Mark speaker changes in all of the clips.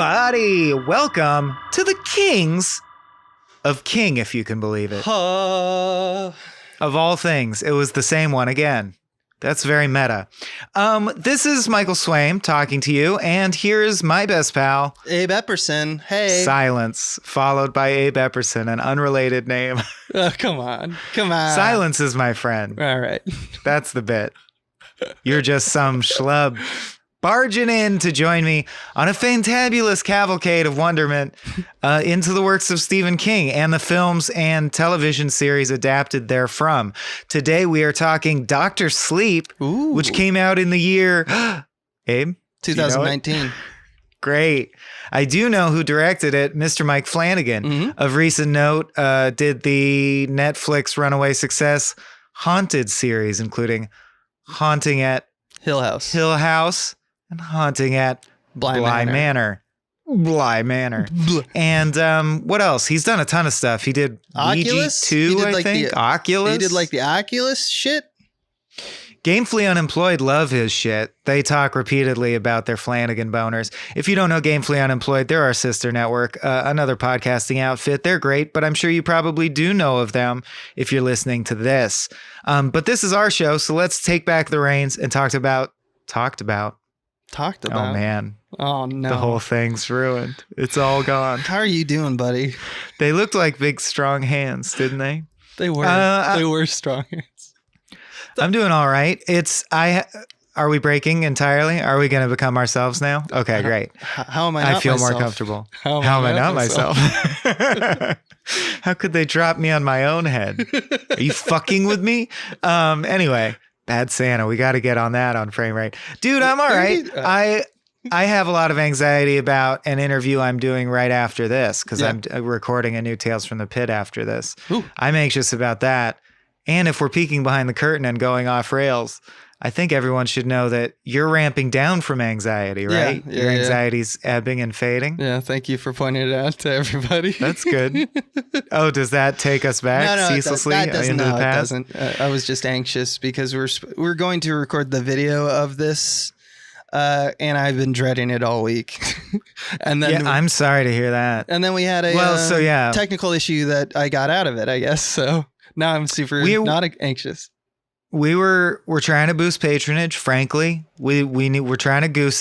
Speaker 1: everybody. Welcome to the Kings of King, if you can believe it. Of all things, it was the same one again. That's very meta. This is Michael Swaim talking to you, and here's my best pal,
Speaker 2: Abe Epperson. Hey.
Speaker 1: Silence, followed by Abe Epperson, an unrelated name.
Speaker 2: Oh, come on.
Speaker 1: Silence is my friend.
Speaker 2: All right.
Speaker 1: That's the bit. You're just some schlub barging in to join me on a fantabulous cavalcade of wonderment into the works of Stephen King and the films and television series adapted therefrom. Today we are talking Dr. Sleep, which came out in the year, Abe?
Speaker 2: 2019.
Speaker 1: You know Great. I do know who directed it, Mr. Mike Flanagan. Mm-hmm. Of recent note, did the Netflix runaway success Haunted series, including Haunting at
Speaker 2: Hill House.
Speaker 1: And Haunting at Bly Manor. And what else? He's done a ton of stuff. He did
Speaker 2: Oculus
Speaker 1: 2, I think. Oculus.
Speaker 2: He did like the Oculus shit.
Speaker 1: Gamefully Unemployed love his shit. They talk repeatedly about their Flanagan boners. If you don't know Gamefully Unemployed, they're our sister network, another podcasting outfit. They're great, but I'm sure you probably do know of them if you're listening to this. But this is our show, so let's take back the reins and talked about. Oh, man.
Speaker 2: Oh, no.
Speaker 1: The whole thing's ruined. It's all gone.
Speaker 2: How are you doing, buddy?
Speaker 1: They looked like big, strong hands, didn't they?
Speaker 2: They were. They were strong hands.
Speaker 1: I'm doing all right. Are we breaking entirely? Are we going to become ourselves now? Okay, great.
Speaker 2: How am I not
Speaker 1: I feel
Speaker 2: myself?
Speaker 1: more comfortable. How am I not myself? How could they drop me on my own head? Are you fucking with me? Anyway. Bad Santa. We got to get on that on frame rate. Dude, I'm all right. I have a lot of anxiety about an interview I'm doing right after this because I'm recording a new Tales from the Pit after this. Ooh. I'm anxious about that. And if we're peeking behind the curtain and going off rails, I think everyone should know that you're ramping down from anxiety, right?
Speaker 2: Yeah,
Speaker 1: Your anxiety's ebbing and fading.
Speaker 2: Yeah, thank you for pointing it out to everybody.
Speaker 1: That's good. Oh, does that take us back ceaselessly into the past?
Speaker 2: It doesn't. I was just anxious because we're going to record the video of this, and I've been dreading it all week. And then
Speaker 1: I'm sorry to hear that.
Speaker 2: And then we had a technical issue that I got out of it, I guess. So now I'm not anxious.
Speaker 1: We're trying to boost patronage, frankly. We're trying to goose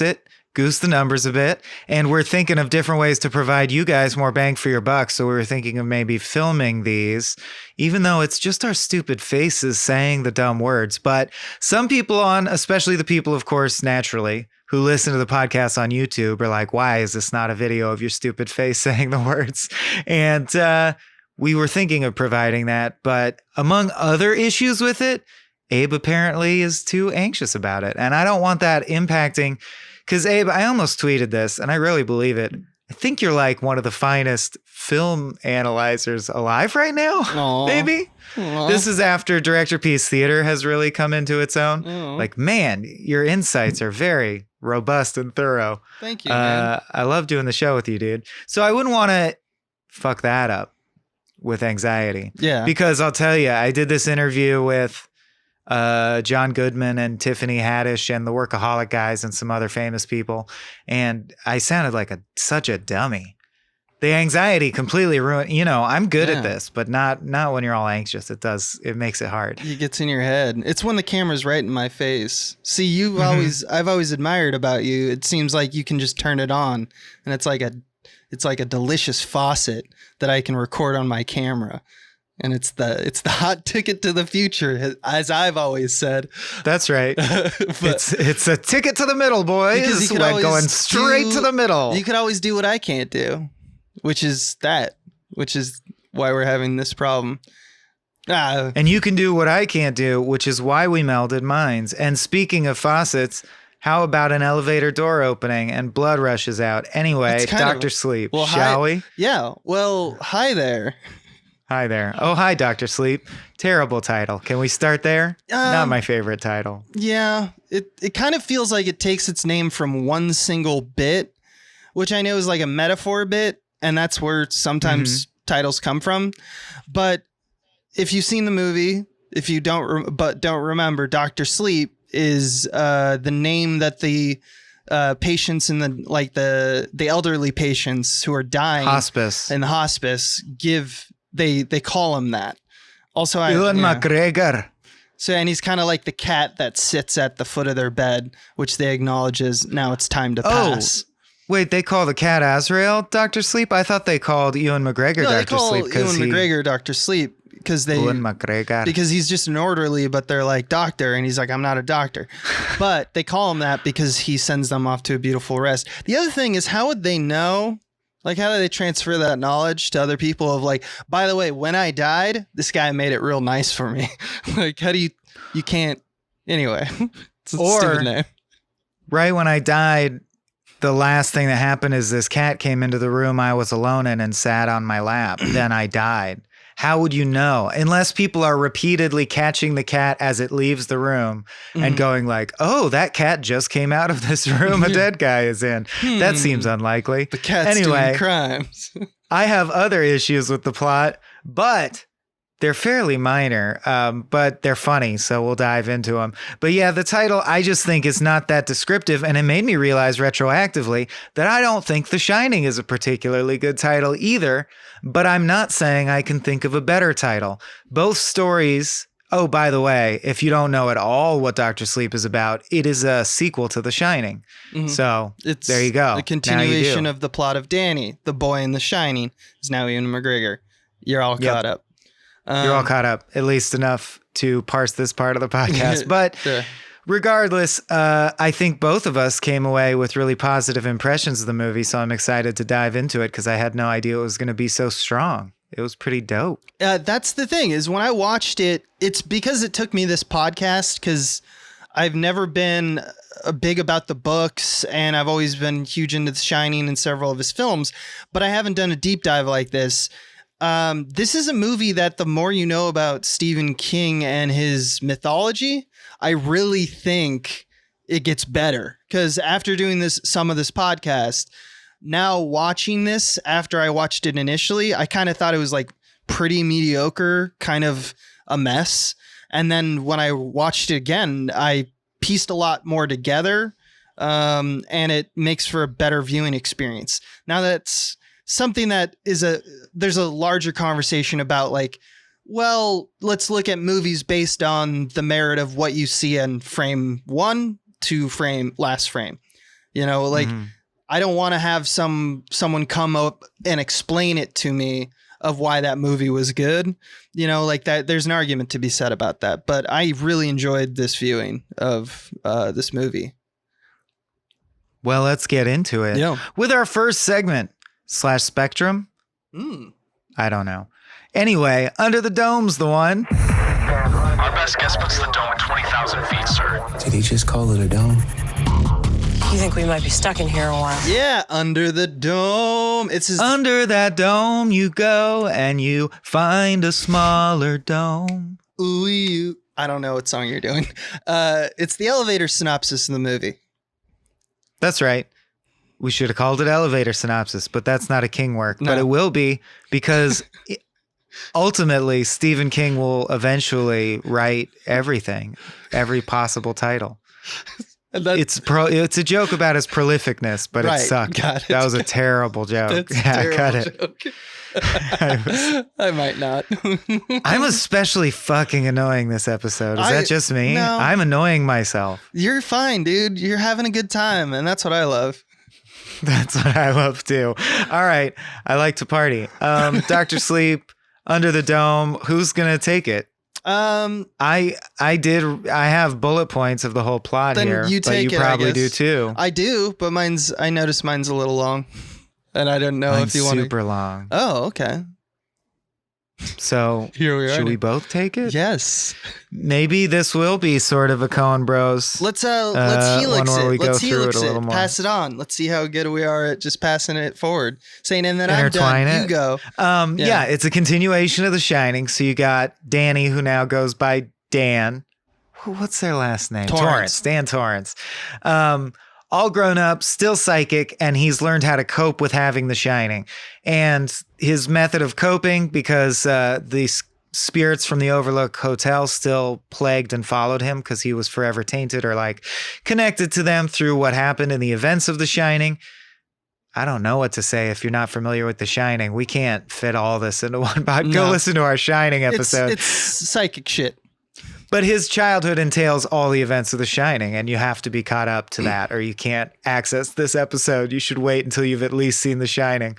Speaker 1: the numbers a bit, and we're thinking of different ways to provide you guys more bang for your buck. So we were thinking of maybe filming these, even though it's just our stupid faces saying the dumb words. But some people especially the people, of course, naturally, who listen to the podcast on YouTube are like, why is this not a video of your stupid face saying the words? And we were thinking of providing that, but among other issues with it, Abe apparently is too anxious about it. And I don't want that impacting, because Abe, I almost tweeted this and I really believe it. I think you're like one of the finest film analyzers alive right now. Aww. Maybe. Aww. This is after Director Piece Theater has really come into its own. Aww. Like, man, your insights are very robust and thorough.
Speaker 2: Thank you, man.
Speaker 1: I love doing the show with you, dude. So I wouldn't want to fuck that up with anxiety.
Speaker 2: Yeah.
Speaker 1: Because I'll tell you, I did this interview with John Goodman and Tiffany Haddish and the Workaholic guys and some other famous people. And I sounded like such a dummy. The anxiety completely ruined, I'm good at this, but not when you're all anxious. It makes it hard.
Speaker 2: It gets in your head. It's when the camera's right in my face. See, I've always admired about you. It seems like you can just turn it on and it's like a delicious faucet that I can record on my camera. And it's the hot ticket to the future, as I've always said.
Speaker 1: That's right. It's a ticket to the middle, boys.
Speaker 2: Because you could always
Speaker 1: going straight to the middle.
Speaker 2: You could always do what I can't do, which is why we're having this problem.
Speaker 1: And you can do what I can't do, which is why we melded minds. And speaking of faucets, how about an elevator door opening and blood rushes out? Anyway, Dr. Sleep, shall we?
Speaker 2: Yeah. Well, hi there.
Speaker 1: Hi there. Oh, hi, Dr. Sleep. Terrible title. Can we start there? Not my favorite title.
Speaker 2: Yeah. It kind of feels like it takes its name from one single bit, which I know is like a metaphor bit, and that's where sometimes titles come from. But if you've seen the movie, if you don't remember, Dr. Sleep is the name that the patients in the elderly patients who are dying
Speaker 1: Hospice.
Speaker 2: in the hospice they call him that. Also,
Speaker 1: Ewan McGregor.
Speaker 2: So, and he's kind of like the cat that sits at the foot of their bed, which they acknowledge is now it's time to pass.
Speaker 1: Wait, they call the cat Azrael Dr. Sleep? I thought they called Ewan McGregor Dr. Sleep.
Speaker 2: They call Ewan McGregor Dr. Sleep because he's just an orderly, but they're like doctor, and he's like, I'm not a doctor. But they call him that because he sends them off to a beautiful rest. The other thing is, how would they know? Like, how do they transfer that knowledge to other people of like, by the way, when I died, this guy made it real nice for me. Like, how do you can't, anyway. It's a stupid name.
Speaker 1: Right when I died, the last thing that happened is this cat came into the room I was alone in and sat on my lap. Then I died. How would you know? Unless people are repeatedly catching the cat as it leaves the room and going like, oh, that cat just came out of this room a dead guy is in. That seems unlikely.
Speaker 2: The cat's doing crimes.
Speaker 1: I have other issues with the plot, but they're fairly minor, but they're funny, so we'll dive into them. But yeah, the title, I just think is not that descriptive, and it made me realize retroactively that I don't think The Shining is a particularly good title either, but I'm not saying I can think of a better title. Both stories... Oh, by the way, if you don't know at all what Dr. Sleep is about, it is a sequel to The Shining. So there you go.
Speaker 2: The continuation of the plot of Danny, the boy in The Shining, is now Ewan McGregor. You're all caught up.
Speaker 1: You're all caught up, at least enough to parse this part of the podcast. But regardless, I think both of us came away with really positive impressions of the movie. So I'm excited to dive into it because I had no idea it was going to be so strong. It was pretty dope.
Speaker 2: That's the thing is when I watched it, it's because it took me this podcast because I've never been big about the books and I've always been huge into The Shining and several of his films, but I haven't done a deep dive like this. This is a movie that the more you know about Stephen King and his mythology, I really think it gets better. Because after doing some of this podcast, now watching this after I watched it initially, I kind of thought it was like pretty mediocre, kind of a mess. And then when I watched it again, I pieced a lot more together, and it makes for a better viewing experience. Now that's something that there's a larger conversation about like, well, let's look at movies based on the merit of what you see in frame 1 to last frame. You know, like I don't want to have someone come up and explain it to me of why that movie was good. You know, like that there's an argument to be said about that, but I really enjoyed this viewing of this movie.
Speaker 1: Well, let's get into it.
Speaker 2: Yeah.
Speaker 1: With our first segment, /Spectrum? I don't know. Anyway, Under the Dome's the one.
Speaker 3: Our best guess puts the dome at 20,000 feet, sir.
Speaker 4: Did he just call it a dome?
Speaker 5: You think we might be stuck in here a while?
Speaker 2: Yeah, Under the Dome.
Speaker 1: Under that dome you go and you find a smaller dome.
Speaker 2: Ooh, I don't know what song you're doing. It's the elevator synopsis in the movie.
Speaker 1: That's right. We should have called it elevator synopsis, but that's not a King work.
Speaker 2: No.
Speaker 1: But it will be because ultimately Stephen King will eventually write everything, every possible title. It's a joke about his prolificness, but it sucked. That was a terrible joke. Cut it.
Speaker 2: Joke. I might not.
Speaker 1: I'm especially fucking annoying this episode. Is that just me?
Speaker 2: No.
Speaker 1: I'm annoying myself.
Speaker 2: You're fine, dude. You're having a good time, and that's what I love.
Speaker 1: That's what I love too. All right. I like to party. Dr. Sleep, Under the Dome. Who's going to take it? I have bullet points of the whole plot
Speaker 2: then
Speaker 1: here,
Speaker 2: you
Speaker 1: but
Speaker 2: take
Speaker 1: you
Speaker 2: it,
Speaker 1: probably
Speaker 2: I
Speaker 1: do
Speaker 2: guess.
Speaker 1: too.
Speaker 2: I do, but I noticed mine's a little long, and I don't know
Speaker 1: Mine's
Speaker 2: if you want to.
Speaker 1: super long.
Speaker 2: Oh, okay.
Speaker 1: So
Speaker 2: Here we are.
Speaker 1: should we both take it?
Speaker 2: Yes.
Speaker 1: Maybe this will be sort of a Coen Bros.
Speaker 2: Let's helix
Speaker 1: one where we
Speaker 2: it.
Speaker 1: go
Speaker 2: Let's
Speaker 1: through
Speaker 2: helix
Speaker 1: it a
Speaker 2: it.
Speaker 1: little more.
Speaker 2: Pass it on. Let's see how good we are at just passing it forward. Saying, and then I'm
Speaker 1: Intertwine
Speaker 2: done.
Speaker 1: it.
Speaker 2: You go.
Speaker 1: Yeah, it's a continuation of The Shining. So you got Danny, who now goes by Dan. What's their last name?
Speaker 2: Torrance.
Speaker 1: Dan Torrance. All grown up, still psychic, and he's learned how to cope with having The Shining. And his method of coping, because the spirits from the Overlook Hotel still plagued and followed him because he was forever tainted or like connected to them through what happened in the events of The Shining. I don't know what to say if you're not familiar with The Shining. We can't fit all this into one pod. Go listen to our Shining episode.
Speaker 2: It's psychic shit.
Speaker 1: But his childhood entails all the events of The Shining, and you have to be caught up to that, or you can't access this episode. You should wait until you've at least seen The Shining.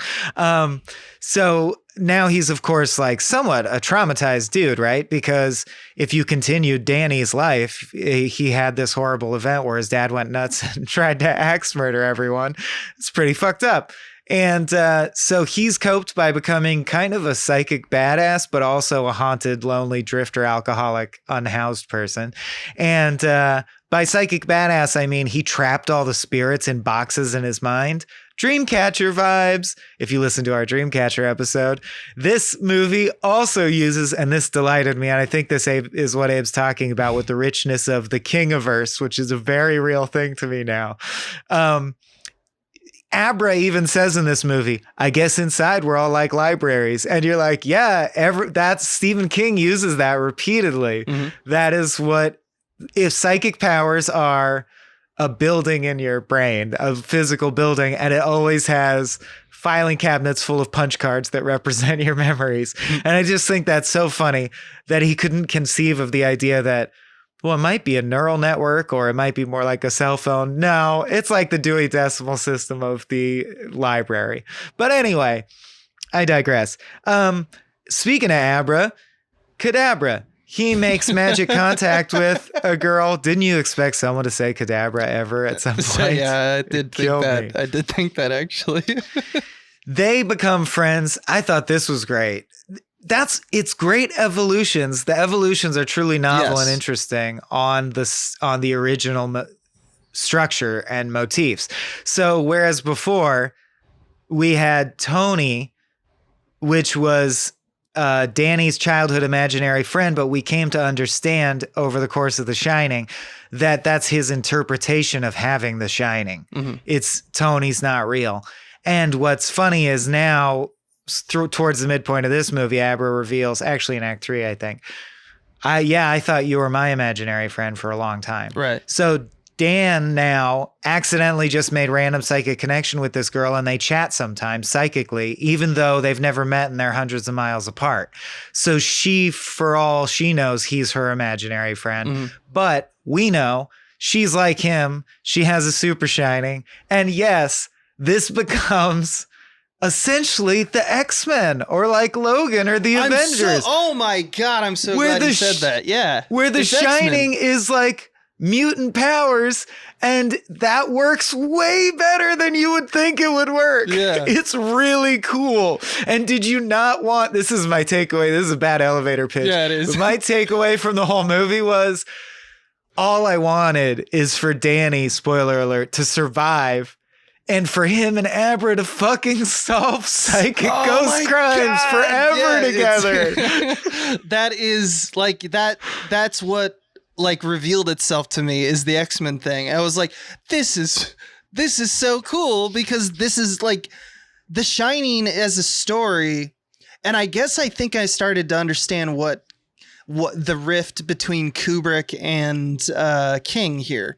Speaker 1: So now he's, of course, like somewhat a traumatized dude, right? Because if you continued Danny's life, he had this horrible event where his dad went nuts and tried to axe murder everyone. It's pretty fucked up. And so he's coped by becoming kind of a psychic badass, but also a haunted, lonely, drifter, alcoholic, unhoused person. And by psychic badass, I mean he trapped all the spirits in boxes in his mind. Dreamcatcher vibes. If you listen to our Dreamcatcher episode, this movie also uses, and this delighted me, and I think this is what Abe's talking about with the richness of the Kingiverse, which is a very real thing to me now. Abra even says in this movie, I guess inside we're all like libraries. And you're like, yeah, that's Stephen King uses that repeatedly. Mm-hmm. That is what, if psychic powers are a building in your brain, a physical building, and it always has filing cabinets full of punch cards that represent your memories. And I just think that's so funny that he couldn't conceive of the idea that, well, it might be a neural network or it might be more like a cell phone. No, it's like the Dewey Decimal System of the library. But anyway, I digress. Speaking of Abra, Kadabra. He makes magic contact with a girl. Didn't you expect someone to say Kadabra ever at some point?
Speaker 2: Yeah, I did think that. I did think that actually.
Speaker 1: They become friends. I thought this was great. It's great evolutions. The evolutions are truly novel and interesting on the original structure and motifs. So whereas before we had Tony, which was Danny's childhood imaginary friend, but we came to understand over the course of The Shining that that's his interpretation of having The Shining. Mm-hmm. It's Tony's not real. And what's funny is now, towards the midpoint of this movie, Abra reveals, actually in Act 3, I think, I thought you were my imaginary friend for a long time.
Speaker 2: Right.
Speaker 1: So Dan now accidentally just made random psychic connection with this girl, and they chat sometimes psychically, even though they've never met and they're hundreds of miles apart. So she, for all she knows, he's her imaginary friend. Mm-hmm. But we know she's like him. She has a super shining. And yes, this becomes essentially the X-Men or like Logan or the Avengers.
Speaker 2: Oh my God, I'm so glad you said that. Yeah.
Speaker 1: Where the Shining is like mutant powers, and that works way better than you would think it would work.
Speaker 2: Yeah.
Speaker 1: It's really cool. And did you not want, this is my takeaway, this is a bad elevator pitch.
Speaker 2: Yeah, it is.
Speaker 1: But my takeaway from the whole movie was, all I wanted is for Danny, spoiler alert, to survive, and for him and Abra to fucking solve psychic ghost crimes forever together.
Speaker 2: That is like, that's what like revealed itself to me is the X-Men thing. I was like, this is so cool, because this is like The Shining as a story. And I guess I think I started to understand what the rift between Kubrick and King here,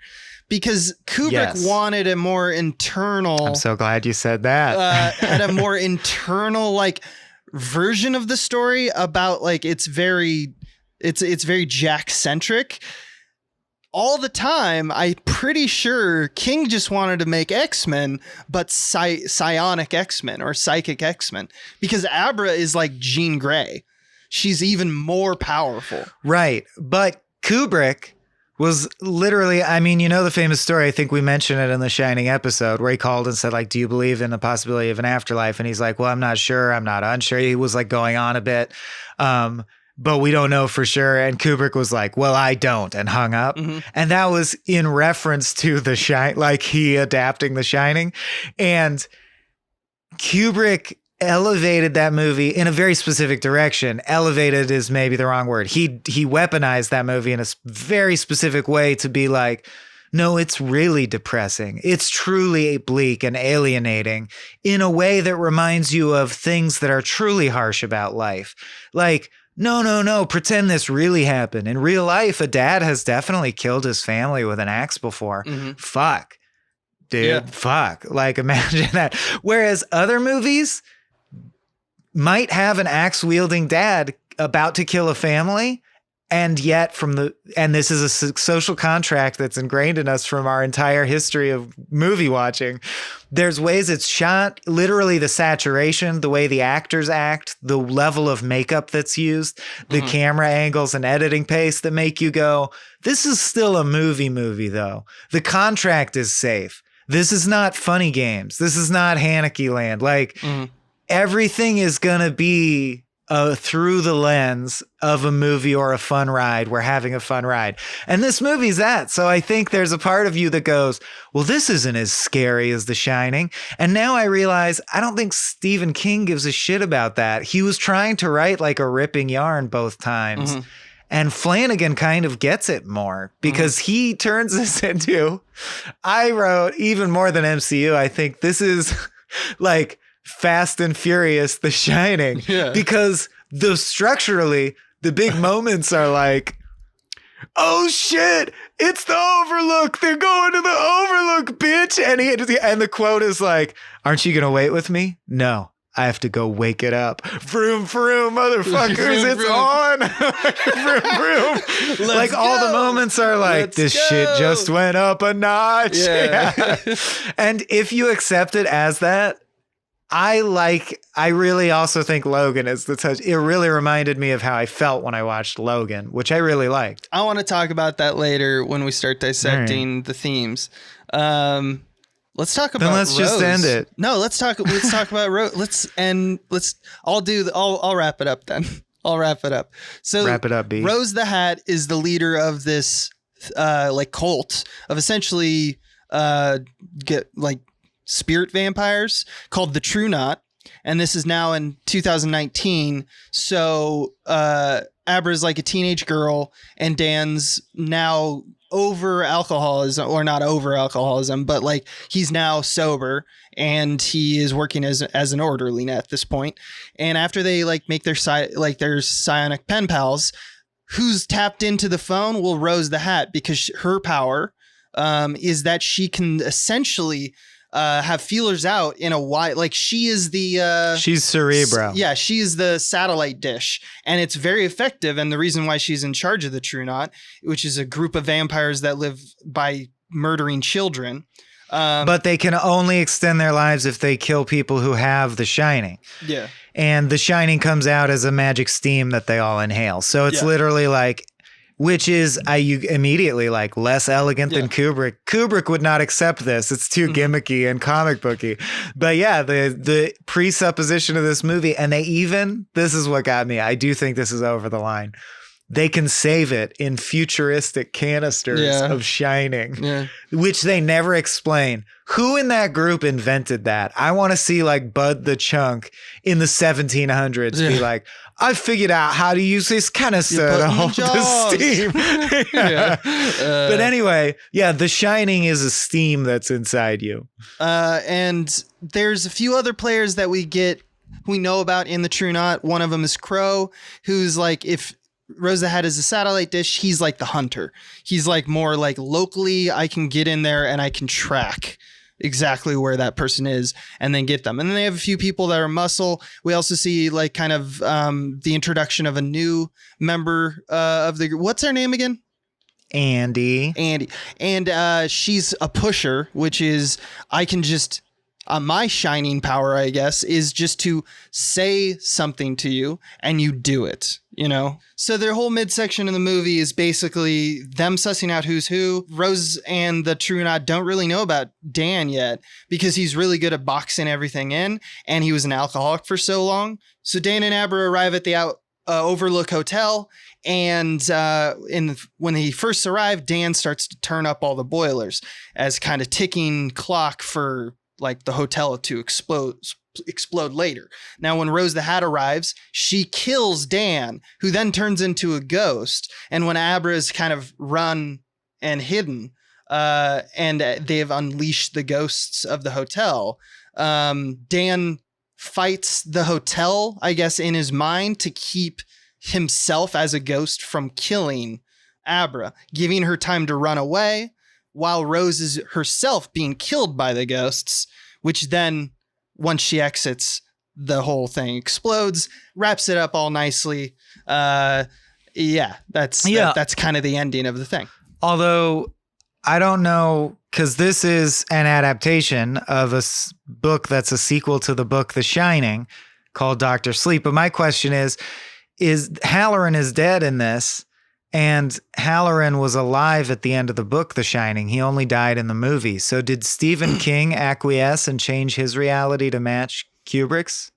Speaker 2: because Kubrick wanted a more internal.
Speaker 1: I'm so glad you said that.
Speaker 2: Had a more internal like version of the story about like it's very Jack centric. All the time, I'm pretty sure King just wanted to make X-Men, but psionic X-Men or psychic X-Men, because Abra is like Jean Grey. She's even more powerful.
Speaker 1: Right. But Kubrick was literally, I mean, you know the famous story, I think we mentioned it in the Shining episode, where he called and said, like, do you believe in the possibility of an afterlife? And he's like, well, I'm not sure. I'm not unsure. He was like going on a bit. But we don't know for sure. And Kubrick was like, well, I don't, and hung up. Mm-hmm. And that was in reference to The Shining, like he adapting The Shining. And Kubrick elevated that movie in a very specific direction. Elevated is maybe the wrong word. He weaponized that movie in a very specific way to be like, no, it's really depressing. It's truly bleak and alienating in a way that reminds you of things that are truly harsh about life. Like no, pretend this really happened. In real life, a dad has definitely killed his family with an axe before. Fuck, dude, fuck. Like, imagine that. Whereas other movies might have an axe wielding dad about to kill a family. And yet and this is a social contract that's ingrained in us from our entire history of movie watching. There's ways it's shot, literally the saturation, the way the actors act, the level of makeup that's used, the camera angles and editing pace that make you go, this is still a movie though. The contract is safe. This is not Funny Games. This is not Haneke Land. Like everything is going to be through the lens of a movie or a fun ride. We're having a fun ride. And this movie's that. So I think there's a part of you that goes, well, this isn't as scary as The Shining. And now I realize I don't think Stephen King gives a shit about that. He was trying to write like a ripping yarn both times. And Flanagan kind of gets it more because he turns this into, I wrote even more than MCU. I think this is like Fast and Furious, The Shining, because structurally the big moments are like, oh shit, it's the Overlook. They're going to the Overlook, bitch. And the quote is like, aren't you going to wait with me? No, I have to go wake it up. Vroom, vroom, motherfuckers, it's on. Vroom, vroom. Like all the moments are like, this shit just went up a notch. Yeah. And if you accept it as that, I really also think Logan is the touch. It really reminded me of how I felt when I watched Logan, which I really liked.
Speaker 2: I want to talk about that later when we start dissecting the themes. Let's talk about
Speaker 1: Rose. Just end it.
Speaker 2: No, let's talk about Rose. I'll wrap it up then. I'll wrap it up. So
Speaker 1: wrap it up, B.
Speaker 2: Rose the Hat is the leader of this cult of essentially spirit vampires called the True Knot, and this is now in 2019. So Abra's like a teenage girl, and Dan's now over alcoholism, or not over alcoholism, but like he's now sober, and he is working as an orderly at this point. And after they like make their psionic pen pals, who's tapped into the phone? Well, Rose the Hat, because her power is that she can essentially have feelers out in a wide, like she is the
Speaker 1: she's Cerebro.
Speaker 2: Yeah, she is the satellite dish, and it's very effective. And the reason why she's in charge of the True Knot, which is a group of vampires that live by murdering children,
Speaker 1: but they can only extend their lives if they kill people who have the Shining.
Speaker 2: Yeah,
Speaker 1: and the Shining comes out as a magic steam that they all inhale. So it's literally like, which is you immediately like less elegant than Kubrick. Kubrick would not accept this. It's too gimmicky and comic booky. But yeah, the presupposition of this movie, and this is what got me. I do think this is over the line. They can save it in futuristic canisters of Shining, which they never explain. Who in that group invented that? I want to see like Bud the Chunk in the 1700s be like, I figured out how to use this canister to hold the steam. But anyway, the Shining is a steam that's inside you.
Speaker 2: And there's a few other players that we know about in the True Knot. One of them is Crow, who's like, if Rose the Hat is a satellite dish, he's like the hunter. He's like more like locally, I can get in there and I can track exactly where that person is and then get them. And then they have a few people that are muscle. We also see like kind of the introduction of a new member of the group. What's her name again?
Speaker 1: Andy.
Speaker 2: And she's a pusher, which is I can just my shining power, I guess, is just to say something to you and you do it, you know? So their whole midsection in the movie is basically them sussing out who's who. Rose and the True Knot don't really know about Dan yet because he's really good at boxing everything in, and he was an alcoholic for so long. So Dan and Abra arrive at the Overlook Hotel, and when he first arrived, Dan starts to turn up all the boilers as kind of ticking clock for like the hotel to explode later. Now, when Rose the Hat arrives, she kills Dan, who then turns into a ghost. And when Abra is kind of run and hidden, and they've unleashed the ghosts of the hotel, Dan fights the hotel, I guess, in his mind to keep himself as a ghost from killing Abra, giving her time to run away while Rose is herself being killed by the ghosts, which then, once she exits, the whole thing explodes, wraps it up all nicely. That's kind of the ending of the thing.
Speaker 1: Although I don't know, because this is an adaptation of a book that's a sequel to the book The Shining called Dr. Sleep. But my question is Halloran is dead in this, and Halloran was alive at the end of the book The Shining. He only died in the movie. So did Stephen King acquiesce and change his reality to match Kubrick's?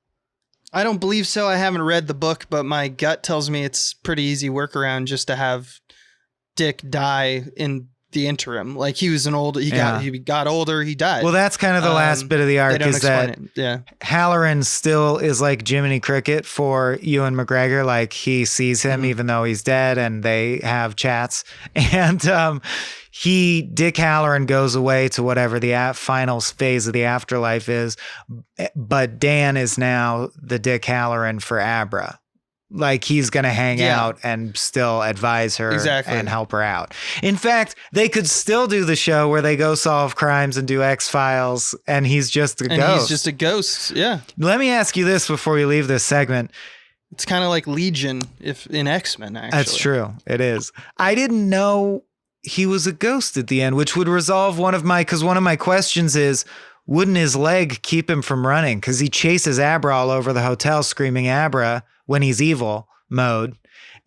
Speaker 2: I don't believe so. I haven't read the book, but my gut tells me it's pretty easy workaround just to have Dick die in the interim. Like he was he got older, he died.
Speaker 1: Well, that's kind of the last bit of the arc, is that Halloran still is like Jiminy Cricket for Ewan McGregor. Like he sees him even though he's dead, and they have chats. And Dick Halloran goes away to whatever the final phase of the afterlife is, but Dan is now the Dick Halloran for Abra. Like he's going to hang out and still advise her and help her out. In fact, they could still do the show where they go solve crimes and do X-Files, and he's just a ghost.
Speaker 2: He's just a ghost, yeah.
Speaker 1: Let me ask you this before we leave this segment.
Speaker 2: It's kind of like Legion in X-Men, actually.
Speaker 1: That's true. It is. I didn't know he was a ghost at the end, which would resolve one of my questions is, wouldn't his leg keep him from running? Because he chases Abra all over the hotel screaming Abra when he's evil mode.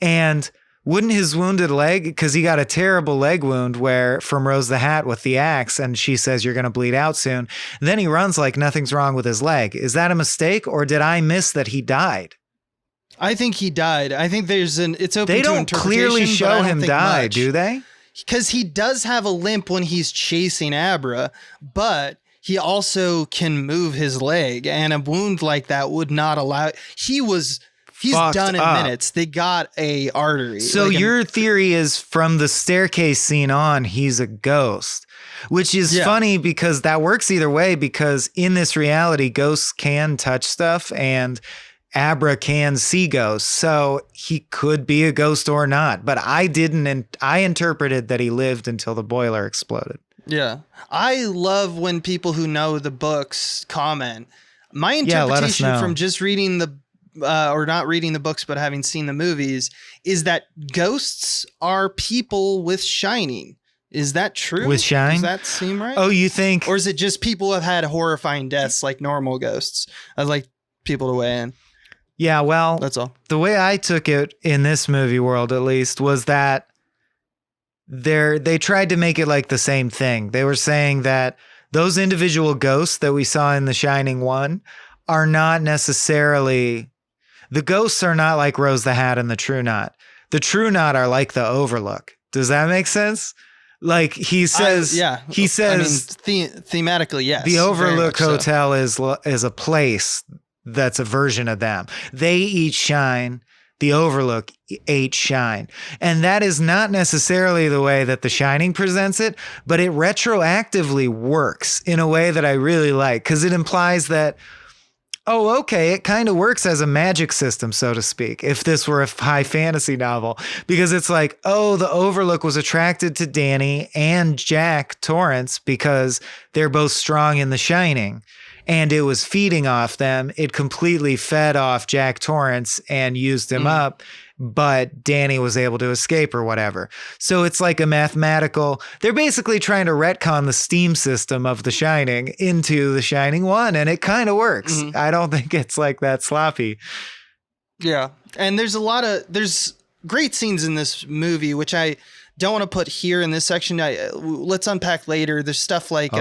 Speaker 1: And wouldn't his wounded leg, because he got a terrible leg wound from Rose the Hat with the axe, and she says you're going to bleed out soon. Then he runs like nothing's wrong with his leg. Is that a mistake, or did I miss that he died?
Speaker 2: I think he died. I think it's open to interpretation.
Speaker 1: They don't clearly show him die, do they?
Speaker 2: Because he does have a limp when he's chasing Abra, but he also can move his leg, and a wound like that would not allow. He's done in minutes. They got a artery.
Speaker 1: So your theory is from the staircase scene on, he's a ghost, which is funny because that works either way, because in this reality, ghosts can touch stuff and Abra can see ghosts. So he could be a ghost or not, but I didn't. And I interpreted that he lived until the boiler exploded.
Speaker 2: Yeah. I love when people who know the books comment. My interpretation from just reading or not reading the books, but having seen the movies, is that ghosts are people with shining. Is that true?
Speaker 1: With shine?
Speaker 2: Does that seem right?
Speaker 1: Oh, you think?
Speaker 2: Or is it just people have had horrifying deaths like normal ghosts? I'd like people to weigh in.
Speaker 1: Yeah, well,
Speaker 2: that's all.
Speaker 1: The way I took it in this movie world, at least, was that they tried to make it like the same thing. They were saying that those individual ghosts that we saw in The Shining 1 are not necessarily... The ghosts are not like Rose the Hat and the True Knot. The True Knot are like the Overlook. Does that make sense? Like he says, he says,
Speaker 2: thematically, yes.
Speaker 1: The Overlook Hotel is a place that's a version of them. They each shine. The Overlook eight shine. And that is not necessarily the way that The Shining presents it, but it retroactively works in a way that I really like, because it implies that, oh, okay, it kind of works as a magic system, so to speak, if this were a high fantasy novel, because it's like, oh, the Overlook was attracted to Danny and Jack Torrance because they're both strong in The Shining, and it was feeding off them. It completely fed off Jack Torrance and used him up, but Danny was able to escape or whatever. So it's like a mathematical, they're basically trying to retcon the Steam system of The Shining into The Shining 1, and it kind of works. I don't think it's like that sloppy.
Speaker 2: Yeah. And there's great scenes in this movie, which I don't want to put here in this section. Let's unpack later. There's stuff like,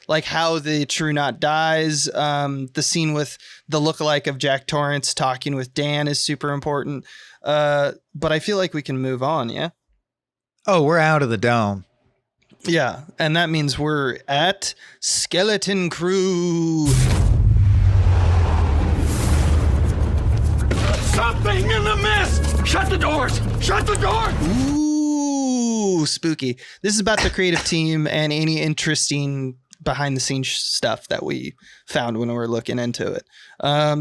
Speaker 2: like how the True Knot dies. The scene with the lookalike of Jack Torrance talking with Dan is super important. But I feel like we can move on, yeah?
Speaker 1: Oh, we're out of the dome.
Speaker 2: Yeah, and that means we're at Skeleton Crew.
Speaker 3: Something in the mist! Shut the doors! Shut the door!
Speaker 2: Ooh, spooky. This is about the creative team and any interesting behind the scenes stuff that we found when we were looking into it.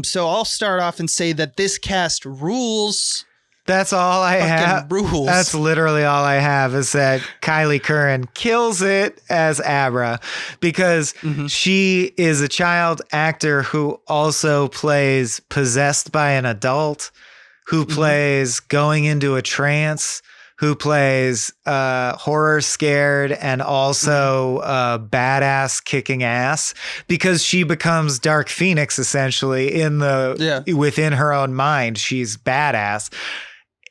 Speaker 2: So I'll start off and say that this cast rules.
Speaker 1: That's all I have.
Speaker 2: rules.
Speaker 1: That's literally all I have is that Kylie Curran kills it as Abra because she is a child actor who also plays possessed by an adult, who plays going into a trance, who plays horror scared and also badass kicking ass, because she becomes Dark Phoenix essentially within her own mind. She's badass.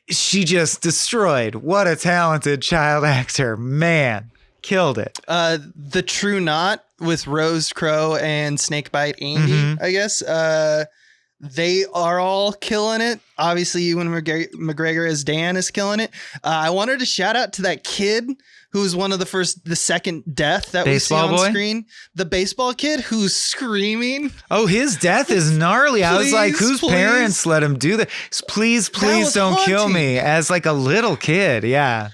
Speaker 1: She just destroyed. What a talented child actor. Man, killed it.
Speaker 2: The True Knot with Rose Crowe and Snakebite Andy, I guess. They are all killing it. Obviously, Ewan McGregor as Dan is killing it. I wanted to shout out to that kid who was one of the second death that
Speaker 1: Baseball
Speaker 2: we see on
Speaker 1: boy?
Speaker 2: screen. The baseball kid who's screaming.
Speaker 1: Oh, his death is gnarly. I was like, whose
Speaker 2: Please.
Speaker 1: parents let him do that? Please
Speaker 2: was
Speaker 1: don't kill
Speaker 2: haunting.
Speaker 1: me. As like a little kid. Yeah.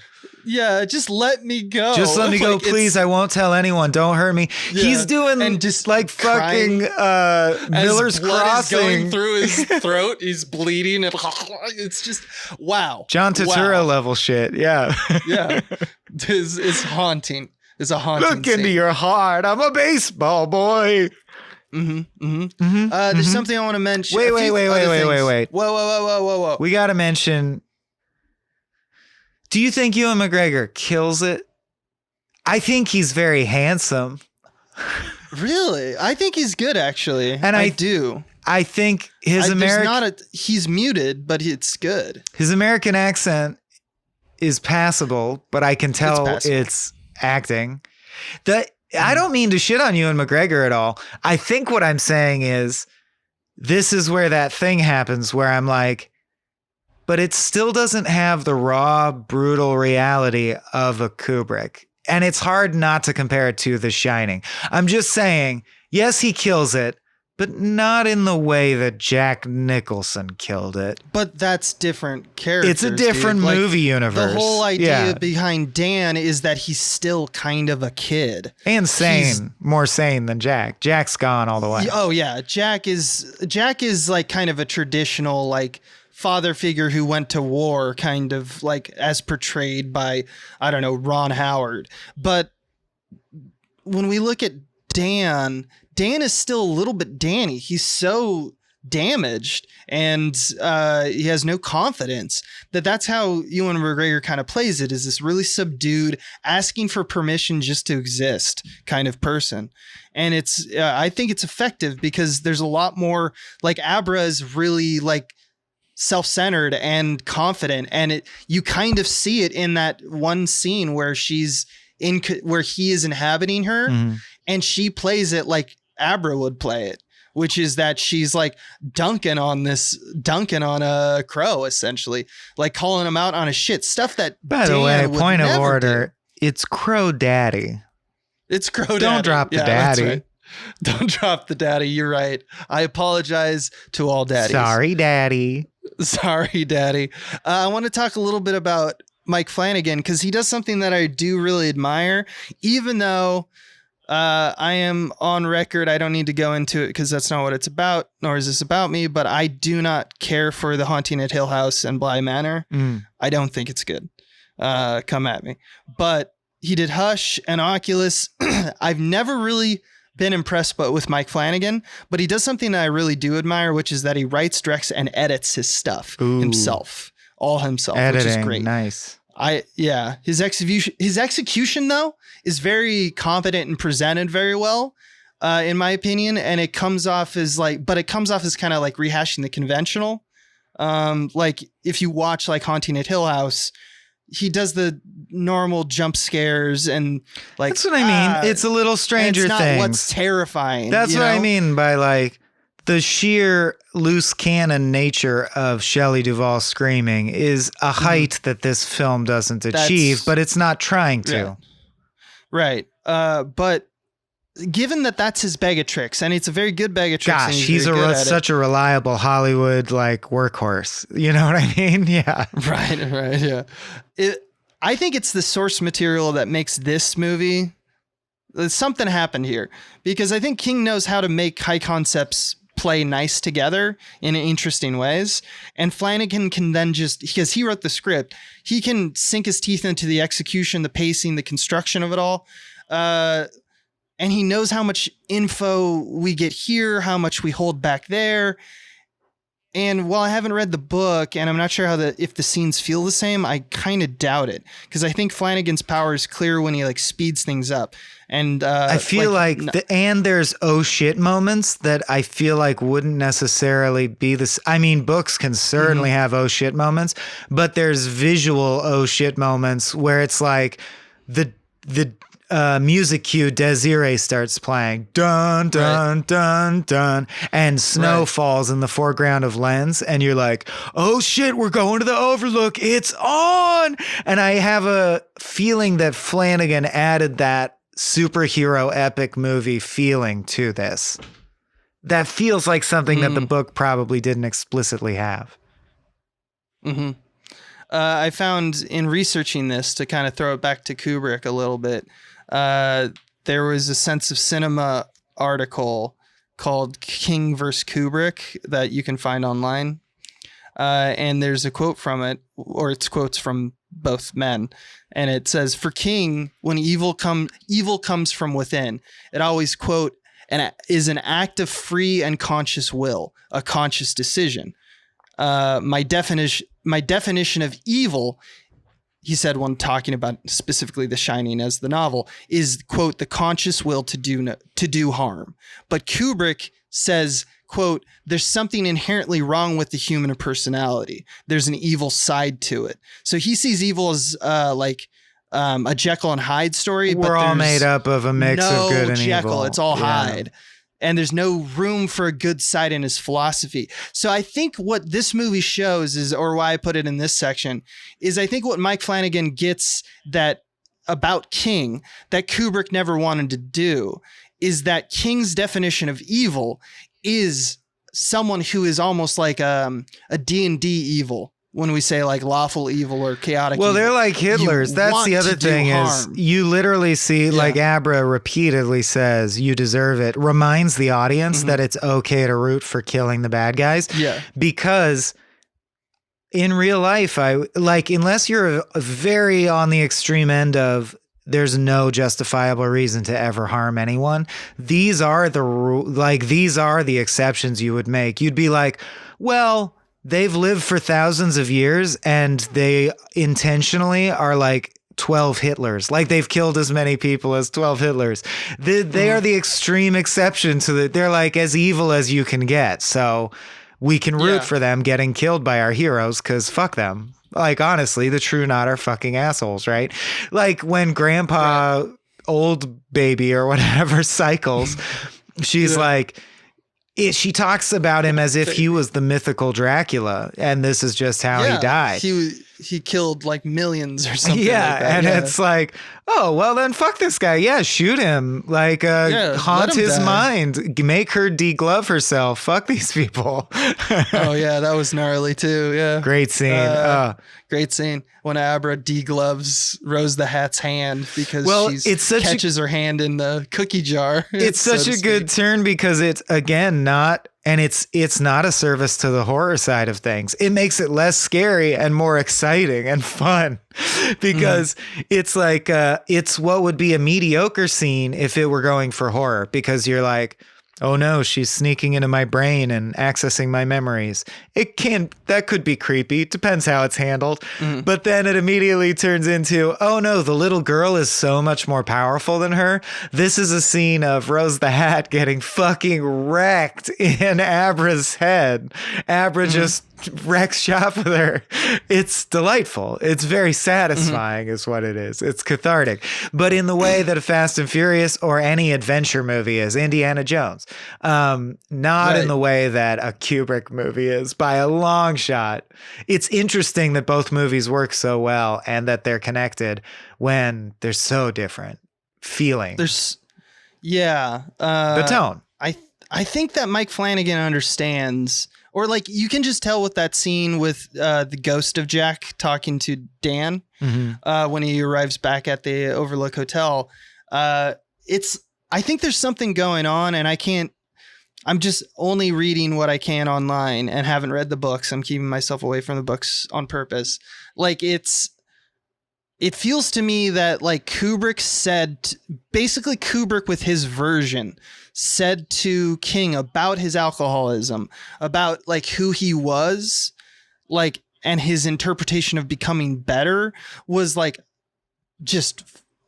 Speaker 2: Yeah, just let me go.
Speaker 1: Just let me go,
Speaker 2: Like,
Speaker 1: please. I won't tell anyone. Don't hurt me.
Speaker 2: Yeah.
Speaker 1: He's doing
Speaker 2: And just
Speaker 1: like fucking
Speaker 2: As
Speaker 1: Miller's
Speaker 2: blood
Speaker 1: Crossing.
Speaker 2: is going through his throat. He's bleeding, and it's just wow.
Speaker 1: John Turturro level shit. Yeah.
Speaker 2: Yeah, it's haunting. It's a haunting.
Speaker 1: Look into your heart. I'm a baseball boy.
Speaker 2: There's something I want to mention.
Speaker 1: Wait.
Speaker 2: A few other things.
Speaker 1: Whoa.
Speaker 2: Whoa.
Speaker 1: We got to mention. Do you think Ewan McGregor kills it? I think he's very handsome.
Speaker 2: Really? I think he's good, actually.
Speaker 1: And
Speaker 2: I do.
Speaker 1: I think his
Speaker 2: he's muted, but it's good.
Speaker 1: his American accent is passable, but I can tell
Speaker 2: passable.
Speaker 1: it's acting. I don't mean to shit on Ewan McGregor at all. I think what I'm saying is this is where that thing happens where I'm like, but it still doesn't have the raw, brutal reality of a Kubrick. And it's hard not to compare it to The Shining. I'm just saying, yes, he kills it, but not in the way that Jack Nicholson killed it.
Speaker 2: But that's different characters.
Speaker 1: It's a different
Speaker 2: dude. Like,
Speaker 1: movie universe.
Speaker 2: The whole idea
Speaker 1: Yeah.
Speaker 2: behind Dan is that he's still kind of a kid.
Speaker 1: And sane,
Speaker 2: He's-
Speaker 1: more sane than Jack. Jack's gone all the way.
Speaker 2: Oh yeah, Jack is like kind of a traditional like father figure who went to war, kind of like as portrayed by, I don't know, Ron Howard. But when we look at Dan is still a little bit Danny. He's so damaged and he has no confidence. That's how Ewan McGregor kind of plays it, is this really subdued, asking for permission just to exist kind of person. And it's I think it's effective because there's a lot more, like Abra is really like self-centered and confident, and you kind of see it in that one scene where where he is inhabiting her, and she plays it like Abra would play it, which is that she's like dunking on a crow, essentially, like calling him out on his shit stuff that
Speaker 1: By the
Speaker 2: Dan
Speaker 1: way,
Speaker 2: would
Speaker 1: point of
Speaker 2: never
Speaker 1: order, it's Crow Daddy.
Speaker 2: do. It's Crow Daddy.
Speaker 1: Don't drop the
Speaker 2: that's
Speaker 1: daddy.
Speaker 2: right. Don't drop the daddy. You're right. I apologize to all daddies.
Speaker 1: Sorry, Daddy.
Speaker 2: Sorry, Daddy. I want to talk a little bit about Mike Flanagan because he does something that I do really admire, even though I am on record. I don't need to go into it because that's not what it's about, nor is this about me, but I do not care for The Haunting at Hill House and Bly Manor. I don't think it's good. Come at me. But he did Hush and Oculus. I've never really been impressed with Mike Flanagan, but he does something that I really do admire, which is that he writes, directs, and edits his stuff himself,
Speaker 1: Editing,
Speaker 2: which is great.
Speaker 1: Nice.
Speaker 2: His execution though is very competent and presented very well, in my opinion, and it comes off as kind of like rehashing the conventional. Like if you watch like Haunting at Hill House, he does the normal jump scares and like
Speaker 1: That's what I mean. It's a little Stranger
Speaker 2: it's not
Speaker 1: Things.
Speaker 2: what's terrifying.
Speaker 1: That's what I mean by like the sheer loose cannon nature of Shelley Duvall screaming is a height that this film doesn't achieve, but it's not trying to.
Speaker 2: Yeah. Right. But given that that's his bag of tricks, and it's a very good bag of tricks.
Speaker 1: Gosh,
Speaker 2: and
Speaker 1: he's
Speaker 2: very good at
Speaker 1: such a reliable Hollywood like workhorse. You know what I mean? Yeah.
Speaker 2: it. Right. Yeah. I think it's the source material that makes this movie. Something happened here because I think King knows how to make high concepts play nice together in interesting ways. And Flanagan can then just, because he wrote the script, he can sink his teeth into the execution, the pacing, the construction of it all. And he knows how much info we get here, how much we hold back there. And while I haven't read the book, and I'm not sure if the scenes feel the same, I kind of doubt it, because I think Flanagan's power is clear when he like speeds things up. And
Speaker 1: I feel and there's oh shit moments that I feel like wouldn't necessarily be this. I mean, books can certainly have oh shit moments, but there's visual oh shit moments where it's like the music cue Desiree starts playing, dun dun dun dun, and snow falls in the foreground of Lens, and you're like, oh shit, we're going to the Overlook, it's on. And I have a feeling that Flanagan added that superhero epic movie feeling to this. That feels like something that the book probably didn't explicitly have.
Speaker 2: I found in researching this, to kind of throw it back to Kubrick a little bit, there was a Sense of Cinema article called King vs. Kubrick that you can find online. And there's a quote from it, or it's quotes from both men. And it says, for King, when evil comes from within, it always, quote, is an act of free and conscious will, a conscious decision. My definition of evil, he said when talking about specifically The Shining as the novel, is, quote, the conscious will to do harm. But Kubrick says, quote, there's something inherently wrong with the human personality. There's an evil side to it. So he sees evil as a Jekyll and Hyde story.
Speaker 1: We're all made up of a mix of good and
Speaker 2: Jekyll,
Speaker 1: evil.
Speaker 2: it's all Hyde. And there's no room for a good side in his philosophy. So I think what this movie shows is, or why I put it in this section, is I think what Mike Flanagan gets about King that Kubrick never wanted to do is that King's definition of evil is someone who is almost like a D&D evil. When we say like lawful evil or chaotic evil.
Speaker 1: They're like Hitler's. That's the other thing is you literally see like Abra repeatedly says, you deserve it. Reminds the audience that it's okay to root for killing the bad guys. Yeah. Because in real life, unless you're very on the extreme end of there's no justifiable reason to ever harm anyone, these are the exceptions you would make. You'd be like, well, they've lived for thousands of years and they intentionally are like 12 Hitlers. Like they've killed as many people as 12 Hitlers. They are the extreme exception to that. They're like as evil as you can get. So we can root for them getting killed by our heroes because fuck them. Like honestly, the true not are fucking assholes, right? Like when Grandpa Old Baby or whatever cycles, she's like, she talks about him as if he was the mythical Dracula, and this is just how he died.
Speaker 2: He killed like millions or something. Yeah, like that.
Speaker 1: And it's like, oh well, then fuck this guy. Yeah, shoot him. Like haunt his mind. Make her deglove herself. Fuck these people.
Speaker 2: Oh yeah, that was gnarly too. Yeah,
Speaker 1: great scene.
Speaker 2: Great scene when Abra degloves Rose the Hat's hand because she catches her hand in the cookie jar.
Speaker 1: It's such a good turn because it's again not a service to the horror side of things. It makes it less scary and more exciting and fun because it's like it's what would be a mediocre scene if it were going for horror, because you're like, oh no, she's sneaking into my brain and accessing my memories. That could be creepy. Depends how it's handled. But then it immediately turns into, oh no, the little girl is so much more powerful than her. This is a scene of Rose the Hat getting fucking wrecked in Abra's head. Abra just wrecks shop with her. It's delightful. It's very satisfying is what it is. It's cathartic. But in the way that a Fast and Furious or any adventure movie is, Indiana Jones. Not in the way that a Kubrick movie is by a long shot. It's interesting that both movies work so well and that they're connected when they're so different feeling.
Speaker 2: The
Speaker 1: tone.
Speaker 2: I think that Mike Flanagan understands, or like you can just tell with that scene with the ghost of Jack talking to Dan when he arrives back at the Overlook Hotel. I think there's something going on, and I can't I'm just only reading what I can online and haven't read the books. I'm keeping myself away from the books on purpose. Like it feels to me that like Kubrick said, basically Kubrick with his version said to King about his alcoholism, about like who he was, like, and his interpretation of becoming better was like just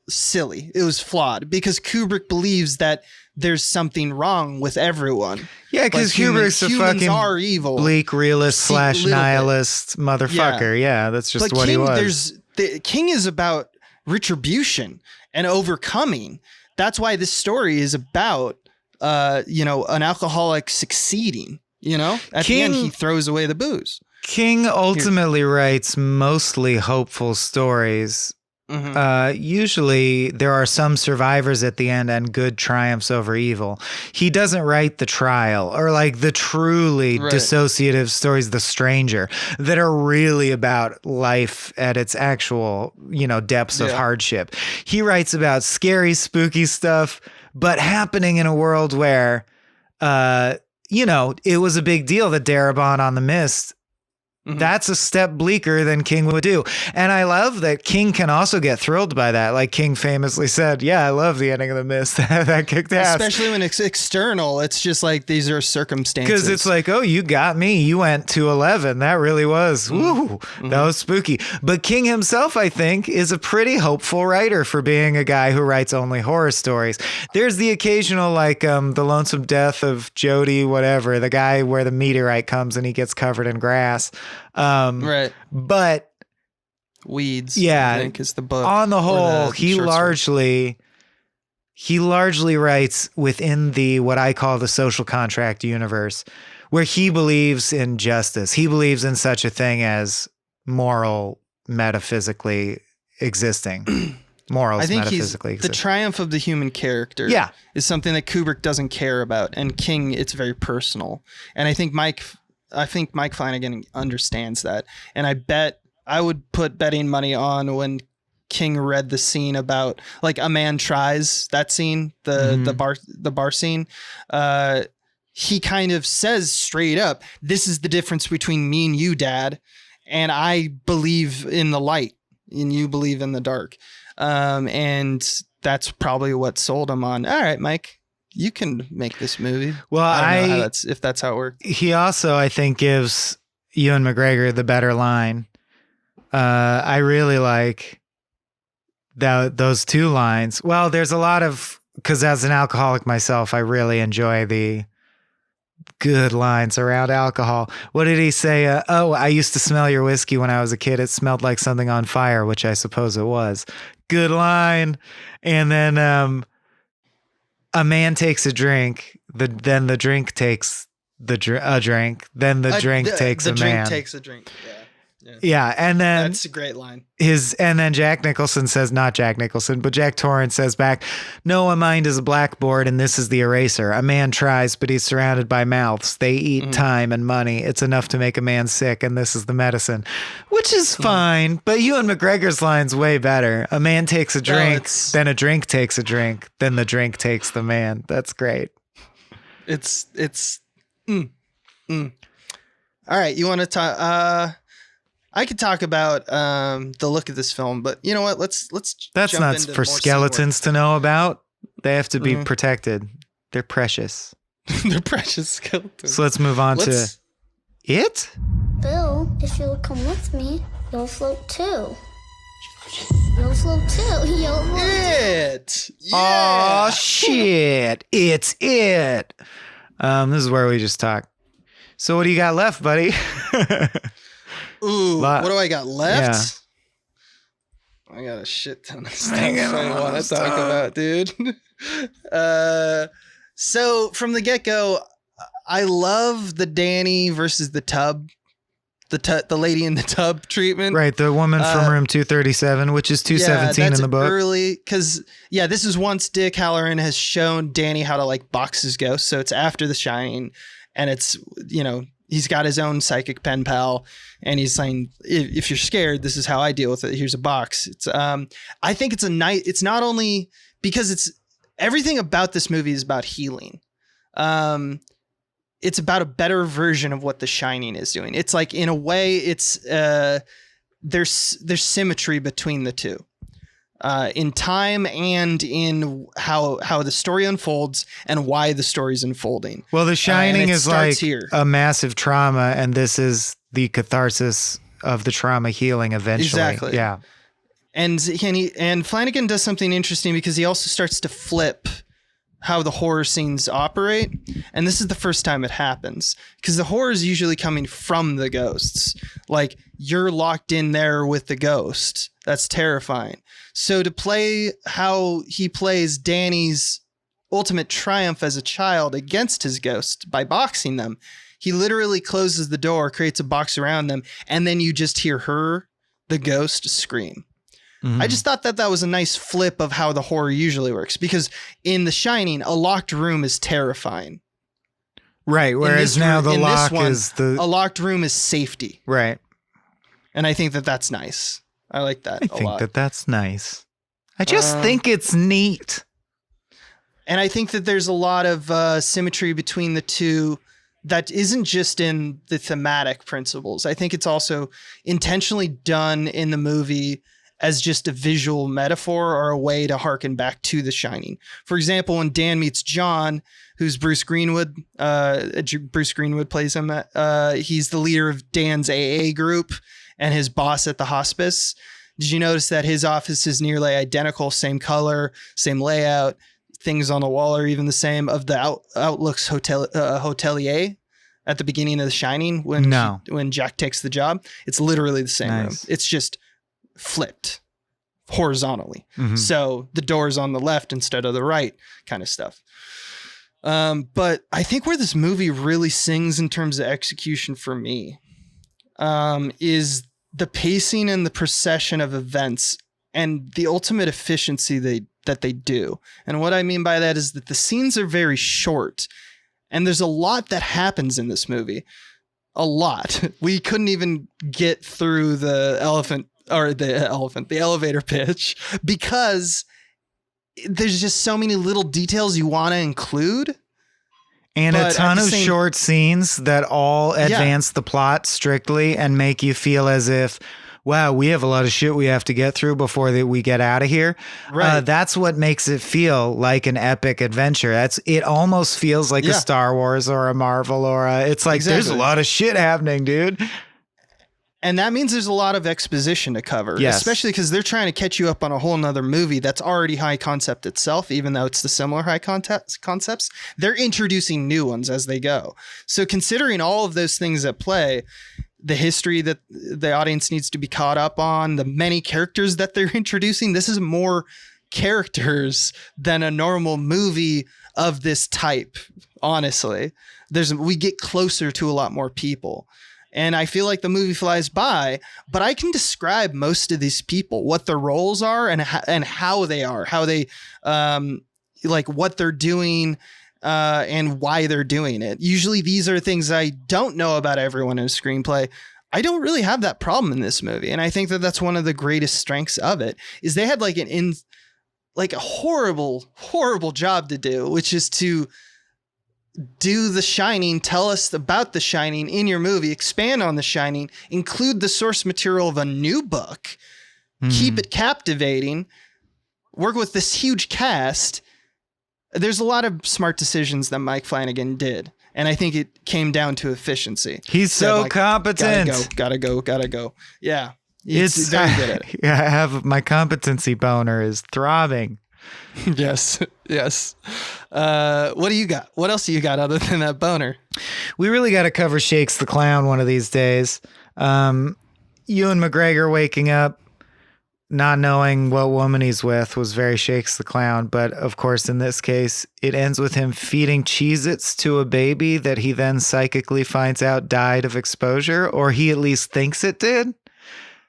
Speaker 2: silly. It was flawed because Kubrick believes that there's something wrong with everyone.
Speaker 1: Yeah, because Kubrick's a fucking
Speaker 2: are evil.
Speaker 1: bleak realist / nihilist motherfucker. Yeah, that's just
Speaker 2: but
Speaker 1: what
Speaker 2: King,
Speaker 1: he was.
Speaker 2: King is about retribution and overcoming. That's why this story is about, an alcoholic succeeding. At the end, he throws away the booze.
Speaker 1: King ultimately writes mostly hopeful stories. Mm-hmm. Usually there are some survivors at the end and good triumphs over evil. He doesn't write the trial or like the truly dissociative stories, The Stranger, that are really about life at its actual, depths of hardship. He writes about scary, spooky stuff, but happening in a world where, it was a big deal that Darabont on the Mist. Mm-hmm. That's a step bleaker than King would do. And I love that King can also get thrilled by that. Like King famously said, yeah, I love the ending of The Mist. That kicked ass.
Speaker 2: Especially when it's external. It's just like, these are circumstances.
Speaker 1: Because it's like, oh, you got me. You went to 11. That really was, woo, that was spooky. But King himself, I think, is a pretty hopeful writer for being a guy who writes only horror stories. There's the occasional, like, The Lonesome Death of Jody, whatever, the guy where the meteorite comes and he gets covered in grass. But
Speaker 2: Weeds,
Speaker 1: I
Speaker 2: think is the book.
Speaker 1: On the whole, he largely writes within the what I call the social contract universe, where he believes in justice. He believes in such a thing as moral metaphysically existing. Morals
Speaker 2: I think
Speaker 1: metaphysically existing.
Speaker 2: The triumph of the human character is something that Kubrick doesn't care about, and King, it's very personal. And I think Mike Flanagan understands that. And I bet I would put betting money on when King read the scene about like a man tries, that scene, the bar scene. He kind of says straight up, this is the difference between me and you, Dad. And I believe in the light and you believe in the dark. And that's probably what sold him on. All right, Mike, you can make this movie. Well, I don't know if that's how it worked.
Speaker 1: He also, I think, gives Ewan McGregor the better line. I really like those two lines. Well, there's a lot of, because as an alcoholic myself, I really enjoy the good lines around alcohol. What did he say? I used to smell your whiskey when I was a kid. It smelled like something on fire, which I suppose it was. Good line. And then a man takes a drink, then the drink takes a drink, then the drink takes a man. The drink
Speaker 2: takes a drink,
Speaker 1: Yeah, and then
Speaker 2: that's a great line.
Speaker 1: And then Jack Nicholson says, not Jack Nicholson, but Jack Torrance says back, no, a mind is a blackboard and this is the eraser. A man tries, but he's surrounded by mouths. They eat time and money. It's enough to make a man sick, and this is the medicine. Which is fine, but Ewan McGregor's line's way better. A man takes a drink, then a drink takes a drink, then the drink takes the man. That's great.
Speaker 2: All right, you want to talk? I could talk about the look of this film, but you know what? Let's.
Speaker 1: That's
Speaker 2: jump
Speaker 1: not
Speaker 2: into
Speaker 1: for
Speaker 2: more
Speaker 1: skeletons to know about. They have to be protected. They're precious.
Speaker 2: They're precious skeletons.
Speaker 1: So let's move on to it.
Speaker 4: Bill, if you'll come with me, you'll float too. You'll float too. You'll float
Speaker 2: it.
Speaker 1: Yeah. Oh shit! It's it. This is where we just talk. So what do you got left, buddy?
Speaker 2: Ooh, what do I got left? Yeah. I got a shit ton of stuff I want to talk about, dude. So from the get-go, I love the Danny versus the tub, the lady in the tub treatment.
Speaker 1: Right, the woman from room 237, which is 217 in the book.
Speaker 2: Early, because this is once Dick Halloran has shown Danny how to like box his ghost. So it's after The Shining, and it's he's got his own psychic pen pal, and he's saying, if you're scared, this is how I deal with it. Here's a box. It's I think it's it's not only because it's everything about this movie is about healing. it's about a better version of what The Shining is doing. It's like, in a way, it's there's symmetry between the two. In time and in how the story unfolds and why the story's unfolding.
Speaker 1: Well, The Shining is like
Speaker 2: here.
Speaker 1: a massive trauma, and this is the catharsis of the trauma healing eventually.
Speaker 2: Exactly.
Speaker 1: Yeah.
Speaker 2: And Flanagan does something interesting because he also starts to flip how the horror scenes operate. And this is the first time it happens, because the horror is usually coming from the ghosts. Like, you're locked in there with the ghost. That's terrifying. So to play how he plays Danny's ultimate triumph as a child against his ghost by boxing them, he literally closes the door, creates a box around them, and then you just hear her, the ghost, scream.
Speaker 1: Mm-hmm.
Speaker 2: I just thought that was a nice flip of how the horror usually works, because in The Shining, a locked room is terrifying.
Speaker 1: Right. Whereas now the lock is
Speaker 2: a locked room is safety.
Speaker 1: Right.
Speaker 2: And I think that that's nice. I like that a lot.
Speaker 1: I think that's nice. I just think it's neat.
Speaker 2: And I think that there's a lot of symmetry between the two that isn't just in the thematic principles. I think it's also intentionally done in the movie as just a visual metaphor or a way to harken back to The Shining. For example, when Dan meets John, who's Bruce Greenwood, Bruce Greenwood plays him. He's the leader of Dan's AA group and his boss at the hospice. Did you notice that his office is nearly identical, same color, same layout, things on the wall are even the same, of the Outlook's hotelier at the beginning of The Shining when Jack takes the job? It's literally the same room. It's just flipped horizontally. Mm-hmm. So the door's on the left instead of the right, kind of stuff. But I think where this movie really sings in terms of execution for me is the pacing and the procession of events and the ultimate efficiency that they do. And what I mean by that is that the scenes are very short, and there's a lot that happens in this movie. A lot. We couldn't even get through the elevator pitch, because there's just so many little details you want to include.
Speaker 1: And a ton of short scenes that all advance the plot strictly and make you feel as if, wow, we have a lot of shit we have to get through before we get out of here. Right. That's what makes it feel like an epic adventure. It almost feels like a Star Wars or a Marvel it's like, there's a lot of shit happening, dude.
Speaker 2: And that means there's a lot of exposition to cover, especially because they're trying to catch you up on a whole nother movie that's already high concept itself, even though it's the similar high concepts. They're introducing new ones as they go. So considering all of those things at play, the history that the audience needs to be caught up on, the many characters that they're introducing, this is more characters than a normal movie of this type, honestly. We get closer to a lot more people. And I feel like the movie flies by, but I can describe most of these people, what their roles are and how they are, like what they're doing and why they're doing it. Usually these are things I don't know about everyone in a screenplay. I don't really have that problem in this movie. And I think that that's one of the greatest strengths of it, is they had like a horrible, horrible job to do, which is to do The Shining, tell us about The Shining in your movie, expand on The Shining, include the source material of a new book, keep it captivating, work with this huge cast. There's a lot of smart decisions that Mike Flanagan did, and I think it came down to efficiency.
Speaker 1: He's so competent.
Speaker 2: Gotta go. Yeah. It's very good at it.
Speaker 1: I have my competency boner is throbbing.
Speaker 2: Yes. What do you got? What else do you got other than that boner?
Speaker 1: We really got to cover Shakes the Clown one of these days. Ewan McGregor waking up, not knowing what woman he's with, was very Shakes the Clown. But of course, in this case, it ends with him feeding Cheez-Its to a baby that he then psychically finds out died of exposure, or he at least thinks it did.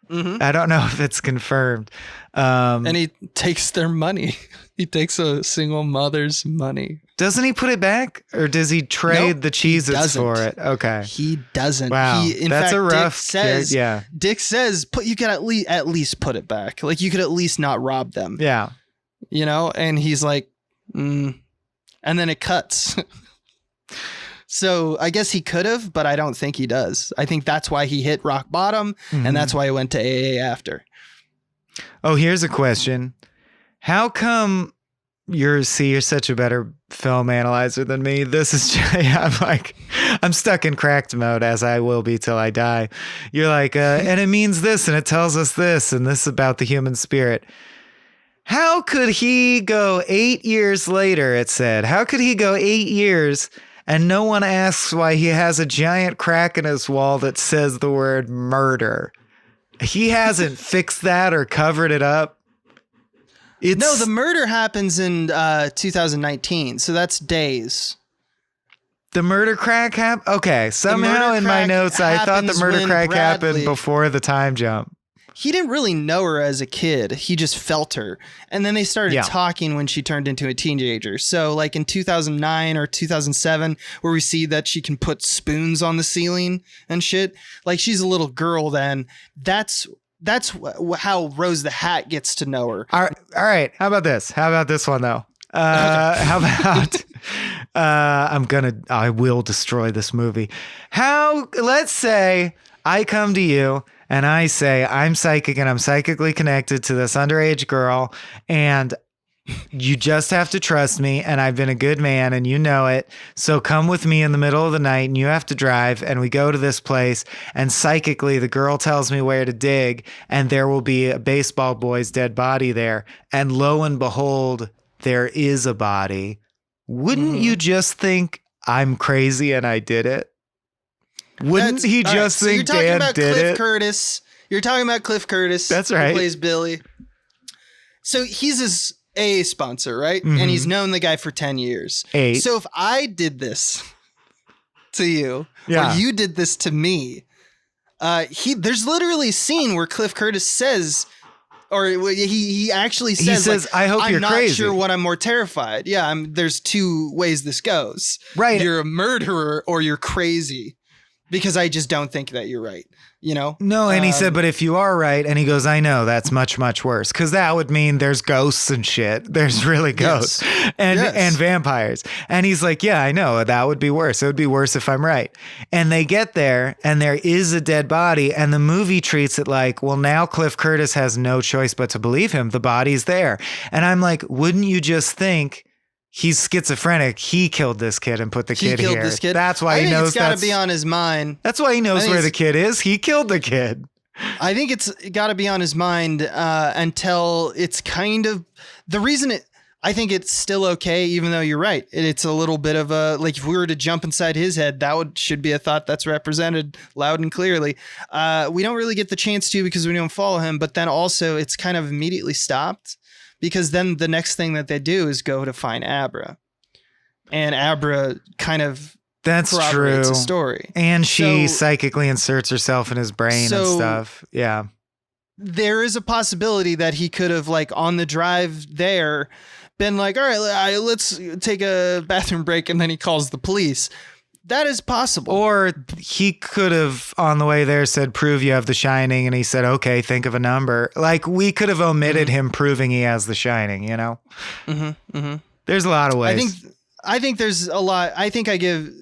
Speaker 1: Mm-hmm. I don't know if it's confirmed.
Speaker 2: And he takes their money. He takes a single mother's money.
Speaker 1: Doesn't he put it back, or does he trade the Cheez-Its for it? Okay,
Speaker 2: he doesn't.
Speaker 1: Wow, that's a rough.
Speaker 2: Dick says, you could at least put it back. Like, you could at least not rob them.
Speaker 1: Yeah,
Speaker 2: and he's like, and then it cuts. So I guess he could have, but I don't think he does. I think that's why he hit rock bottom, and that's why he went to AA after.
Speaker 1: Oh, here's a question. How come you're such a better film analyzer than me? This is I'm stuck in cracked mode, as I will be till I die. You're like, and it means this, and it tells us this, and this about the human spirit. How could he go 8 years later, it said? How could he go 8 years and no one asks why he has a giant crack in his wall that says the word murder? He hasn't fixed that or covered it up.
Speaker 2: No, the murder happens in 2019, so that's days.
Speaker 1: The murder crack happened? Okay, somehow in my notes I thought the murder crack happened before the time jump.
Speaker 2: He didn't really know her as a kid. He just felt her. And then they started talking when she turned into a teenager. So like in 2009 or 2007, where we see that she can put spoons on the ceiling and shit. Like she's a little girl then. That's how Rose the Hat gets to know her.
Speaker 1: All right. How about this? How about this one though? How about I will destroy this movie. Let's say I come to you and I say, I'm psychic and I'm psychically connected to this underage girl, and you just have to trust me, and I've been a good man and you know it. So come with me in the middle of the night and you have to drive, and we go to this place, and psychically the girl tells me where to dig, and there will be a baseball boy's dead body there. And lo and behold, there is a body. Wouldn't you just think I'm crazy and I did it? Wouldn't he just think Dan did it?
Speaker 2: You're talking about Cliff Curtis.
Speaker 1: That's right.
Speaker 2: Who plays Billy. So he's his AA sponsor, right? And he's known the guy for 10 years.
Speaker 1: 8.
Speaker 2: So if I did this to you, or you did this to me, there's literally a scene where Cliff Curtis says, or he actually says,
Speaker 1: he says, I hope you're crazy.
Speaker 2: I'm not sure what I'm more terrified. Yeah, there's two ways this goes.
Speaker 1: Right.
Speaker 2: You're a murderer or you're crazy. Because I just don't think that you're right, you know?
Speaker 1: No, and he said, but if you are right, and he goes, I know, that's much, much worse. Because that would mean there's ghosts and shit. There's really ghosts and vampires. And he's like, yeah, I know, that would be worse. It would be worse if I'm right. And they get there, and there is a dead body, and the movie treats it like, well, now Cliff Curtis has no choice but to believe him. The body's there. And I'm like, wouldn't you just think, he's schizophrenic. He killed this kid and put the kid here.
Speaker 2: This kid.
Speaker 1: That's why he knows.
Speaker 2: It's got to be on his mind.
Speaker 1: That's why he knows where the kid is. He killed the kid.
Speaker 2: I think it's got to be on his mind until it's kind of the reason it. I think it's still okay, even though you're right. It's a little bit of a like if we were to jump inside his head, should be a thought that's represented loud and clearly. We don't really get the chance to because we don't follow him, but then also it's kind of immediately stopped. Because then the next thing that they do is go to find Abra. And Abra kind of corroborates the story.
Speaker 1: And she psychically inserts herself in his brain and stuff. Yeah.
Speaker 2: There is a possibility that he could have, like, on the drive there, been like, all right, let's take a bathroom break. And then he calls the police. That is possible.
Speaker 1: Or he could have, on the way there, said, prove you have The Shining. And he said, okay, think of a number. Like, we could have omitted him proving he has The Shining, you know? There's a lot of ways.
Speaker 2: I think there's a lot. I think I give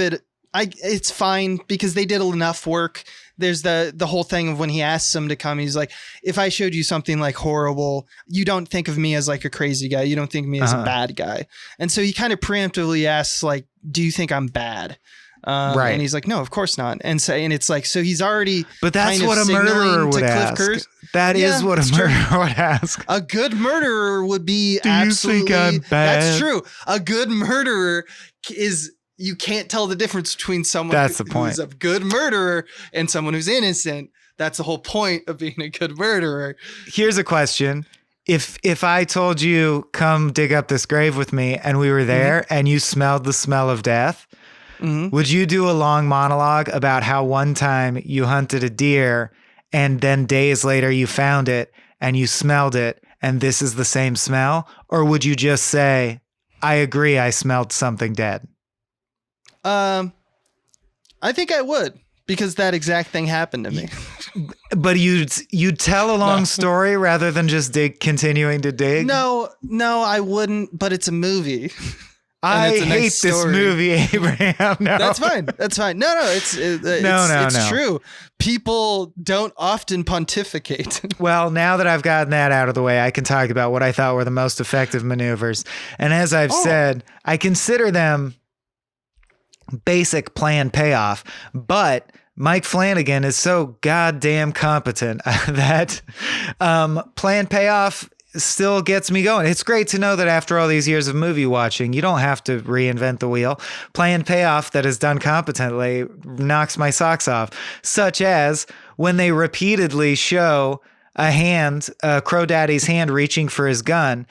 Speaker 2: it, it's fine because they did enough work. There's the whole thing of when he asks him to come, he's like, if I showed you something like horrible, you don't think of me as like a crazy guy. You don't think of me as a bad guy. And so he kind of preemptively asks, like, do you think I'm bad? Right. And he's like, no, of course not. And it's like, so he's already.
Speaker 1: But that's what a murderer would ask. That is what a murderer would ask.
Speaker 2: A good murderer would be
Speaker 1: do
Speaker 2: absolutely.
Speaker 1: Do you think I'm bad?
Speaker 2: That's true. A good murderer is. You can't tell the difference between someone who's a good murderer and someone who's innocent. That's the whole point of being a good murderer.
Speaker 1: Here's a question. If I told you, come dig up this grave with me, and we were there and you smelled the smell of death, would you do a long monologue about how one time you hunted a deer and then days later you found it and you smelled it and this is the same smell? Or would you just say, I agree, I smelled something dead?
Speaker 2: I think I would, because that exact thing happened to me.
Speaker 1: But you'd tell a long story rather than just continuing to dig?
Speaker 2: No, I wouldn't, but it's a movie.
Speaker 1: I
Speaker 2: it's a nice
Speaker 1: hate this
Speaker 2: story.
Speaker 1: movie, Abraham. No.
Speaker 2: That's fine. That's fine. No, it's true. People don't often pontificate.
Speaker 1: Well, now that I've gotten that out of the way, I can talk about what I thought were the most effective maneuvers. And as I've said, I consider them basic plan payoff, but Mike Flanagan is so goddamn competent that plan payoff still gets me going. It's great to know that after all these years of movie watching, you don't have to reinvent the wheel. Plan payoff that is done competently knocks my socks off, such as when they repeatedly show a hand, Crow Daddy's hand reaching for his gun,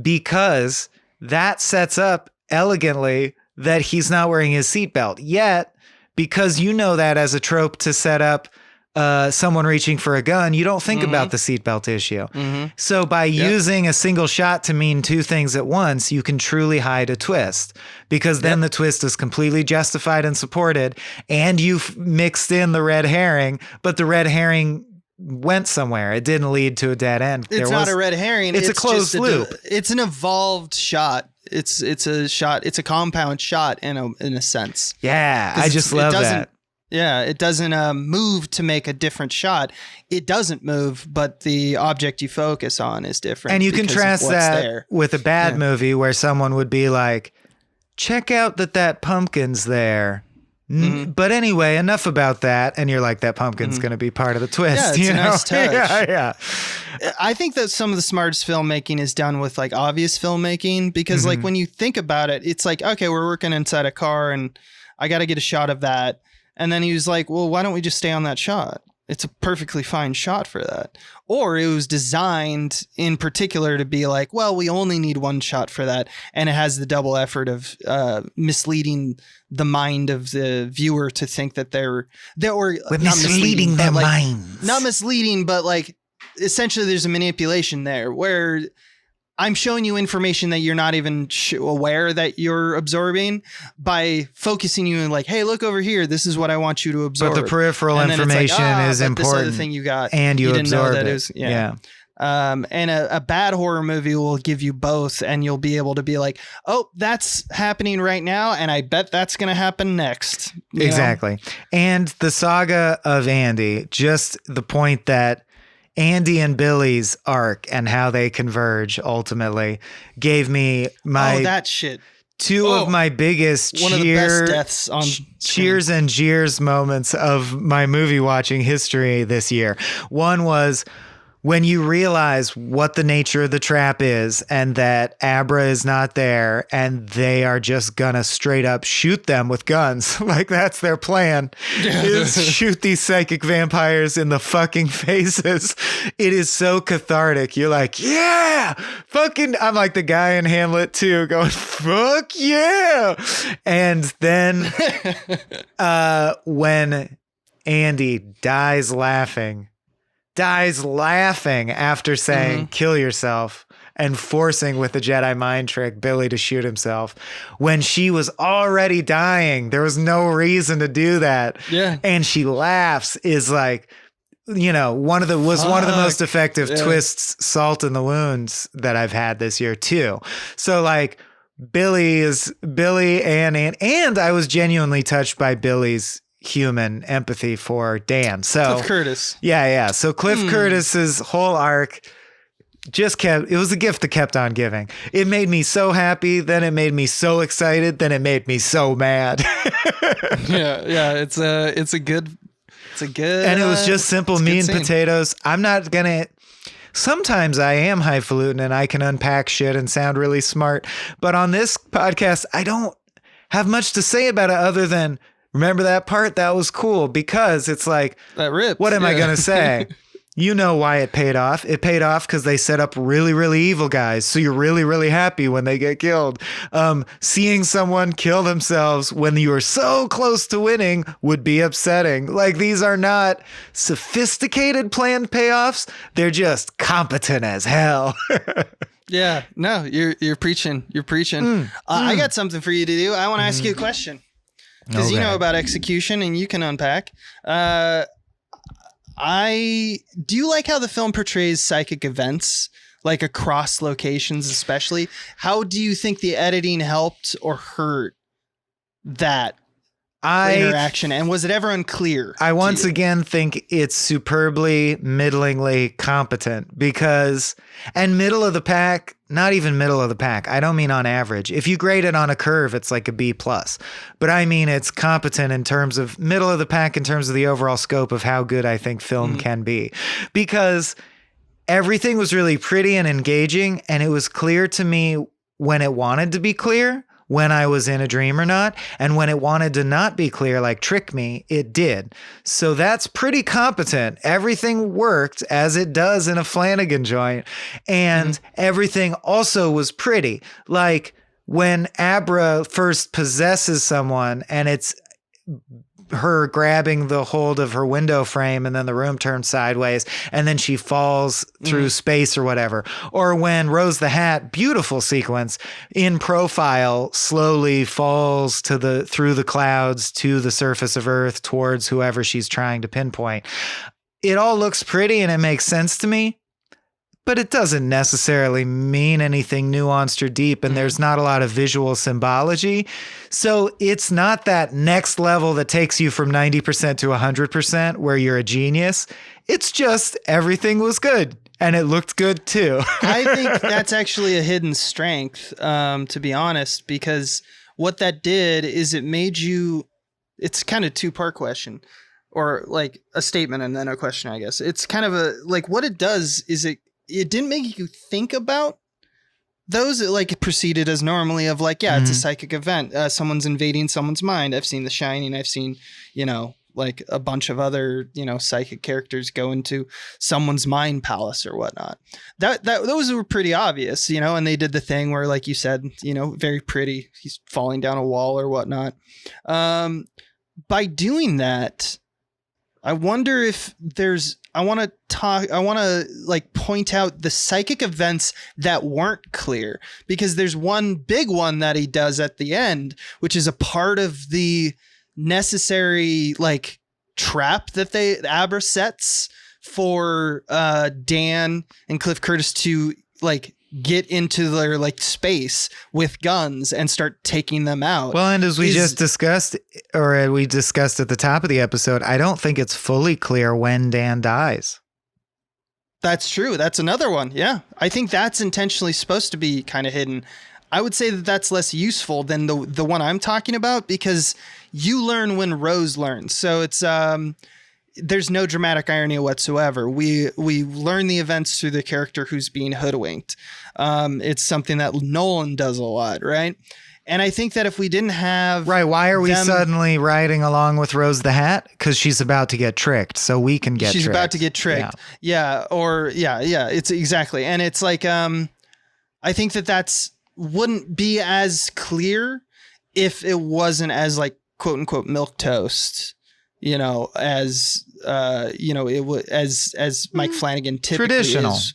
Speaker 1: because that sets up elegantly that he's not wearing his seatbelt. Yet, because you know that as a trope to set up someone reaching for a gun, you don't think about the seatbelt issue. So by using a single shot to mean two things at once, you can truly hide a twist, because then the twist is completely justified and supported, and you've mixed in the red herring, but the red herring went somewhere. It didn't lead to a dead end.
Speaker 2: It's not a red herring.
Speaker 1: It's a closed loop.
Speaker 2: It's an evolved shot. It's a shot. It's a compound shot in a sense.
Speaker 1: Yeah, I just love that.
Speaker 2: Yeah, it doesn't move to make a different shot. It doesn't move, but the object you focus on is different.
Speaker 1: And you
Speaker 2: because of
Speaker 1: contrast
Speaker 2: what's
Speaker 1: that
Speaker 2: there.
Speaker 1: with a bad movie where someone would be like, check out that pumpkin's there. But anyway, enough about that. And you're like, that pumpkin's going to be part of the twist.
Speaker 2: Yeah, it's
Speaker 1: you
Speaker 2: a
Speaker 1: know?
Speaker 2: nice touch.
Speaker 1: Yeah.
Speaker 2: I think that some of the smartest filmmaking is done with like obvious filmmaking, because like when you think about it, it's like, okay, we're working inside a car and I got to get a shot of that. And then he was like, well, why don't we just stay on that shot? It's a perfectly fine shot for that. Or it was designed in particular to be like, well, we only need one shot for that. And it has the double effort of misleading the mind of the viewer to think that we're not
Speaker 1: misleading their minds.
Speaker 2: Not misleading, but like essentially there's a manipulation there where I'm showing you information that you're not even aware that you're absorbing by focusing you in like, hey, look over here. This is what I want you to absorb.
Speaker 1: But the peripheral information is important.
Speaker 2: This other thing you got,
Speaker 1: and you
Speaker 2: didn't know
Speaker 1: absorb
Speaker 2: that
Speaker 1: it.
Speaker 2: it was, and a bad horror movie will give you both, and you'll be able to be like, oh, that's happening right now, and I bet that's going to happen next. You
Speaker 1: Exactly.
Speaker 2: know?
Speaker 1: And the saga of Andy, just the point that Andy and Billy's arc and how they converge ultimately gave me
Speaker 2: that shit.
Speaker 1: Two of my biggest
Speaker 2: one of the best deaths on
Speaker 1: cheers and jeers moments of my movie watching history this year. One was when you realize what the nature of the trap is and that Abra is not there and they are just gonna straight up shoot them with guns. Like that's their plan, is shoot these psychic vampires in the fucking faces. It is so cathartic. You're like, yeah, fucking, I'm like the guy in Hamlet too going, fuck yeah. And then when Andy dies laughing after saying kill yourself and forcing with the Jedi mind trick Billy to shoot himself when she was already dying. There was no reason to do that. Yeah. And she laughs is like, you know, one of the most effective twists, salt in the wounds that I've had this year too. So like Billy and I was genuinely touched by Billy's human empathy for Dan. So
Speaker 2: Cliff Curtis.
Speaker 1: Yeah. So Cliff Curtis's whole arc it was a gift that kept on giving. It made me so happy, then it made me so excited, then it made me so mad.
Speaker 2: Yeah. It's a good.
Speaker 1: And it was just simple meat and potatoes. Sometimes I am highfalutin and I can unpack shit and sound really smart. But on this podcast, I don't have much to say about it other than remember that part? That was cool, because it's like,
Speaker 2: that ripped.
Speaker 1: What am I going to say? You know why it paid off. It paid off because they set up really, really evil guys. So you're really, really happy when they get killed. Seeing someone kill themselves when you are so close to winning would be upsetting. Like, these are not sophisticated planned payoffs. They're just competent as hell.
Speaker 2: Yeah, no, you're preaching. You're preaching. I got something for you to do. I want to ask you a question. Because you know about execution and you can unpack. Do you like how the film portrays psychic events? like across locations, especially. How do you think the editing helped or hurt that interaction? And was it ever unclear?
Speaker 1: I once again think it's superbly, middlingly competent and middle of the pack, not even middle of the pack. I don't mean on average. If you grade it on a curve, it's like a B+. But I mean it's competent in terms of middle of the pack in terms of the overall scope of how good I think film can be. Because everything was really pretty and engaging, and it was clear to me when it wanted to be clear, when I was in a dream or not, and when it wanted to not be clear, like trick me, it did. So that's pretty competent. Everything worked as it does in a Flanagan joint, and everything also was pretty. Like when Abra first possesses someone and it's her grabbing the hold of her window frame and then the room turns sideways and then she falls through space or whatever. Or when Rose the Hat, beautiful sequence, in profile slowly falls through the clouds to the surface of Earth towards whoever she's trying to pinpoint. It all looks pretty and it makes sense to me, but it doesn't necessarily mean anything nuanced or deep, and there's not a lot of visual symbology. So it's not that next level that takes you from 90% to 100% where you're a genius. It's just everything was good, and it looked good too.
Speaker 2: I think that's actually a hidden strength, to be honest, because what that did is it made you, it's kind of a two-part question, or like a statement and then a question, I guess. It's kind of what it does is it didn't make you think about those. It proceeded as normally of it's a psychic event. Someone's invading someone's mind. I've seen The Shining. I've seen, a bunch of other, psychic characters go into someone's mind palace or whatnot. Those were pretty obvious, and they did the thing where, like you said, very pretty. He's falling down a wall or whatnot. By doing that, I wonder if I want to point out the psychic events that weren't clear, because there's one big one that he does at the end, which is a part of the necessary trap that Abra sets for Dan and Cliff Curtis to get into their space with guns and start taking them out.
Speaker 1: Well, and as we just discussed, or we discussed at the top of the episode, I don't think it's fully clear when Dan dies.
Speaker 2: That's true. That's another one. Yeah. I think that's intentionally supposed to be kind of hidden. I would say that that's less useful than the one I'm talking about, because you learn when Rose learns. So it's there's no dramatic irony whatsoever. We learn the events through the character who's being hoodwinked. It's something that Nolan does a lot, right? And I think that if we didn't have...
Speaker 1: Right, why are we suddenly riding along with Rose the Hat? Because she's about to get tricked, so we can get tricked.
Speaker 2: She's about to get tricked. Yeah. It's exactly. And it's I think that's wouldn't be as clear if it wasn't as quote unquote milquetoast, as it was as Mike Flanagan typically is.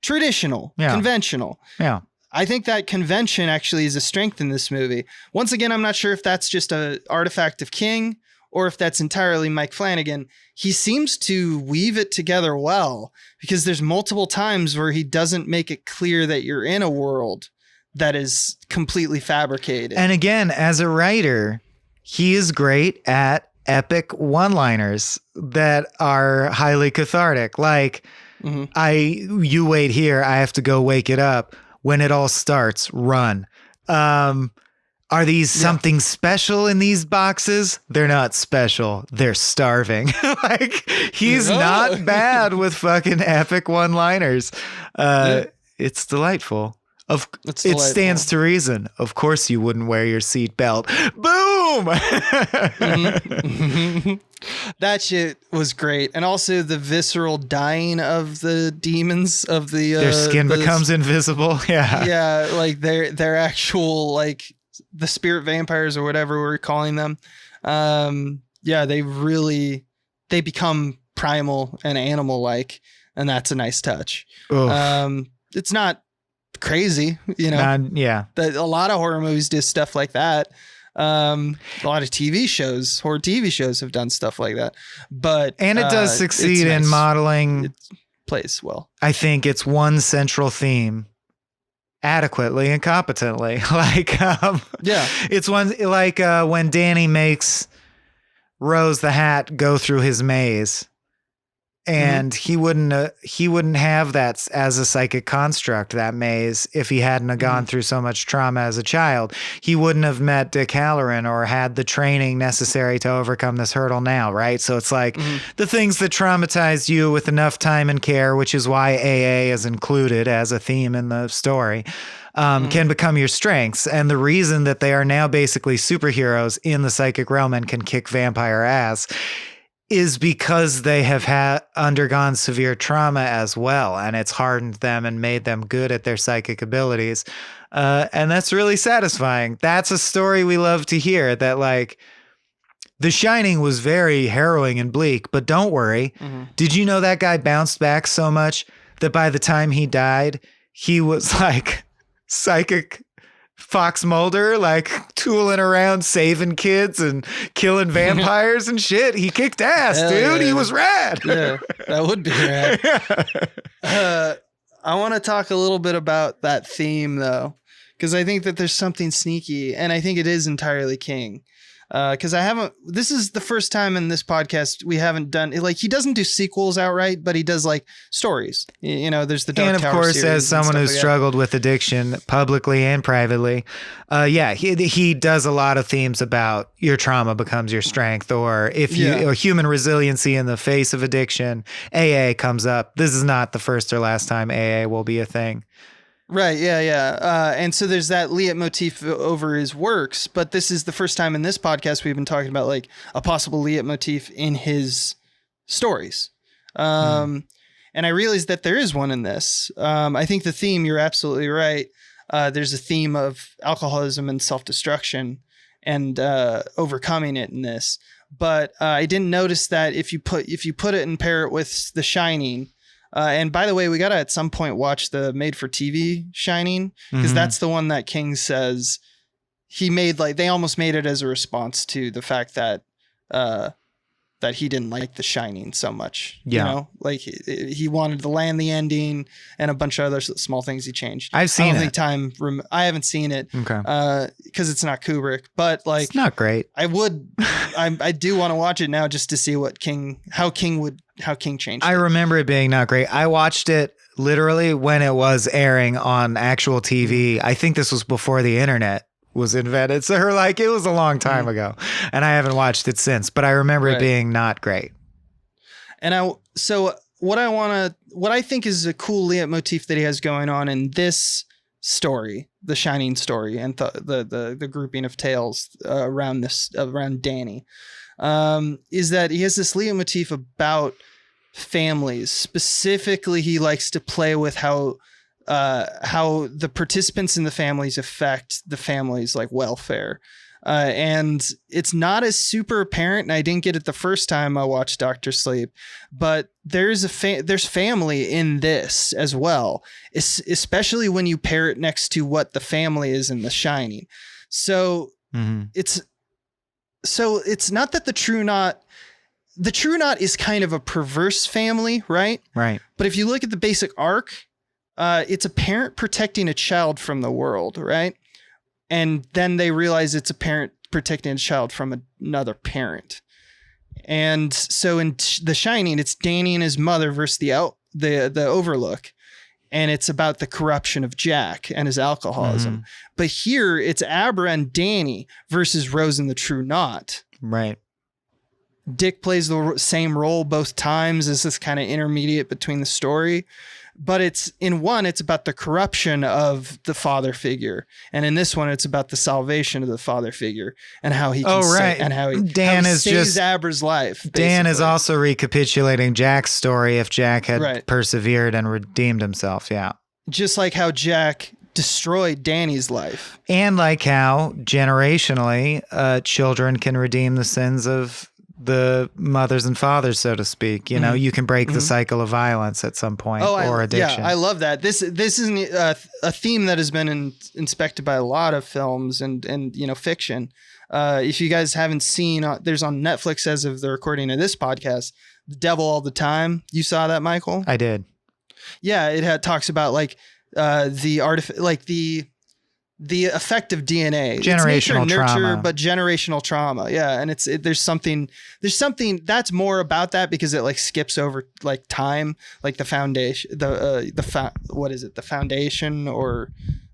Speaker 2: Traditional, conventional.
Speaker 1: Yeah.
Speaker 2: I think that convention actually is a strength in this movie. Once again, I'm not sure if that's just an artifact of King or if that's entirely Mike Flanagan. He seems to weave it together well, because there's multiple times where he doesn't make it clear that you're in a world that is completely fabricated.
Speaker 1: And again, as a writer, he is great at epic one-liners that are highly cathartic. You wait here, I have to go wake it up. When it all starts, run. Are these something special in these boxes? They're not special. They're starving. He's not bad with fucking epic one-liners. It's delightful. It stands to reason. Of course you wouldn't wear your seatbelt. Boom!
Speaker 2: That shit was great. And also the visceral dying of the demons of their
Speaker 1: skin becomes invisible. Yeah.
Speaker 2: Yeah, their actual the spirit vampires or whatever we're calling them. They become primal and animal and that's a nice touch. It's not crazy, that a lot of horror movies do stuff like that. A lot of horror TV shows have done stuff like that, but
Speaker 1: it does succeed in modeling
Speaker 2: plays well.
Speaker 1: I think it's one central theme adequately and competently.
Speaker 2: Yeah.
Speaker 1: It's one like when Danny makes Rose the Hat go through his maze. And he wouldn't have that as a psychic construct, that maze, if he hadn't have gone through so much trauma as a child. He wouldn't have met Dick Halloran or had the training necessary to overcome this hurdle now, right? So it's like the things that traumatized you with enough time and care, which is why AA is included as a theme in the story, can become your strengths. And the reason that they are now basically superheroes in the psychic realm and can kick vampire ass is because they have undergone severe trauma as well, and it's hardened them and made them good at their psychic abilities. And that's really satisfying. That's a story we love to hear, that like The Shining was very harrowing and bleak, but don't worry. Did you know that guy bounced back so much that by the time he died, he was like psychic Fox Mulder, like tooling around, saving kids and killing vampires and shit. He kicked ass,
Speaker 2: Hell
Speaker 1: dude.
Speaker 2: yeah.
Speaker 1: He was rad.
Speaker 2: Yeah, that would be rad. I want to talk a little bit about that theme, though, because I think that there's something sneaky, and I think it is entirely King. Because this is the first time in this podcast we haven't done, like, he doesn't do sequels outright, but he does like stories. You know, there's the Dark
Speaker 1: And of
Speaker 2: Tower
Speaker 1: course,
Speaker 2: series
Speaker 1: as someone
Speaker 2: and
Speaker 1: who's
Speaker 2: stuff like that.
Speaker 1: struggled with addiction publicly and privately, he does a lot of themes about your trauma becomes your strength, or or human resiliency in the face of addiction. AA comes up. This is not the first or last time AA will be a thing.
Speaker 2: Right, yeah. And so there's that leitmotif over his works, but this is the first time in this podcast we've been talking about like a possible leitmotif in his stories. And I realized that there is one in this. I think the theme, you're absolutely right. There's a theme of alcoholism and self-destruction and overcoming it in this. But I didn't notice that if you put it and pair it with The Shining. And by the way, we got to at some point watch the made-for-TV Shining, because that's the one that King says he made, like, they almost made it as a response to the fact that that he didn't like The Shining so much.
Speaker 1: Yeah.
Speaker 2: You know, like he wanted to land the ending and a bunch of other small things he changed.
Speaker 1: I've seen it.
Speaker 2: I haven't seen it.
Speaker 1: Okay.
Speaker 2: Because it's not Kubrick, but like,
Speaker 1: It's not great.
Speaker 2: I do want to watch it now just to see how King changed.
Speaker 1: I remember it being not great. I watched it literally when it was airing on actual TV. I think this was before the internet was invented. So it was a long time ago, and I haven't watched it since, but I remember it being not great.
Speaker 2: And what I think is a cool leitmotif that he has going on in this story, the Shining story, and the grouping of tales around Danny, is that he has this leitmotif about families. Specifically, he likes to play with how the participants in the families affect the family's like welfare. And it's not as super apparent, and I didn't get it the first time I watched Dr. Sleep, but there's family in this as well, especially when you pair it next to what the family is in The Shining. So it's not that the True Knot is kind of a perverse family, right?
Speaker 1: Right.
Speaker 2: But if you look at the basic arc, it's a parent protecting a child from the world, right? And then they realize it's a parent protecting a child from another parent. And so in The Shining, it's Danny and his mother versus the Overlook. And it's about the corruption of Jack and his alcoholism. But here it's Abra and Danny versus Rose and the True Knot.
Speaker 1: Right.
Speaker 2: Dick plays the same role both times as this kind of intermediate between the story. But it's about the corruption of the father figure, and in this one, it's about the salvation of the father figure and how he can saves Abra's life. Basically.
Speaker 1: Dan is also recapitulating Jack's story if Jack had persevered and redeemed himself. Yeah,
Speaker 2: just like how Jack destroyed Danny's life,
Speaker 1: and like how generationally children can redeem the sins of the mothers and fathers, so to speak. You know, you can break the cycle of violence at some point or addiction.
Speaker 2: Yeah, I love that. This isn't a theme that has been inspected by a lot of films and fiction. If you guys haven't seen, there's on Netflix as of the recording of this podcast, The Devil All the Time. You saw that, Michael?
Speaker 1: I did.
Speaker 2: Yeah, it talks about like the effect of DNA,
Speaker 1: Generational
Speaker 2: it's nature, nurture,
Speaker 1: trauma.
Speaker 2: but generational trauma. Yeah, and there's something that's more about that because it like skips over like time, like the foundation, what is it? The Foundation, or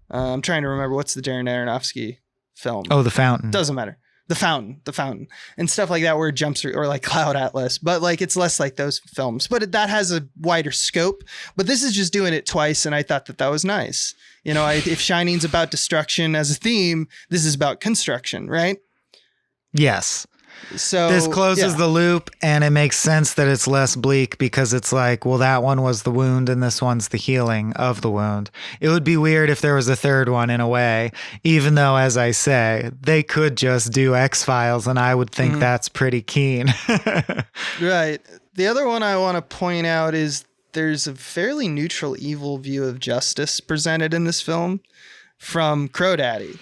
Speaker 2: I'm trying to remember what's the Darren Aronofsky film.
Speaker 1: Oh, The Fountain.
Speaker 2: Doesn't matter. The Fountain, and stuff like that, where it jumps through, or like Cloud Atlas, but like it's less like those films. But that has a wider scope. But this is just doing it twice, and I thought that was nice. You know, if Shining's about destruction as a theme, this is about construction, right?
Speaker 1: Yes.
Speaker 2: So
Speaker 1: This closes the loop, and it makes sense that it's less bleak because it's like, well, that one was the wound and this one's the healing of the wound. It would be weird if there was a third one in a way, even though, as I say, they could just do X-Files, and I would think that's pretty keen.
Speaker 2: Right. The other one I want to point out is there's a fairly neutral evil view of justice presented in this film from Crow Daddy.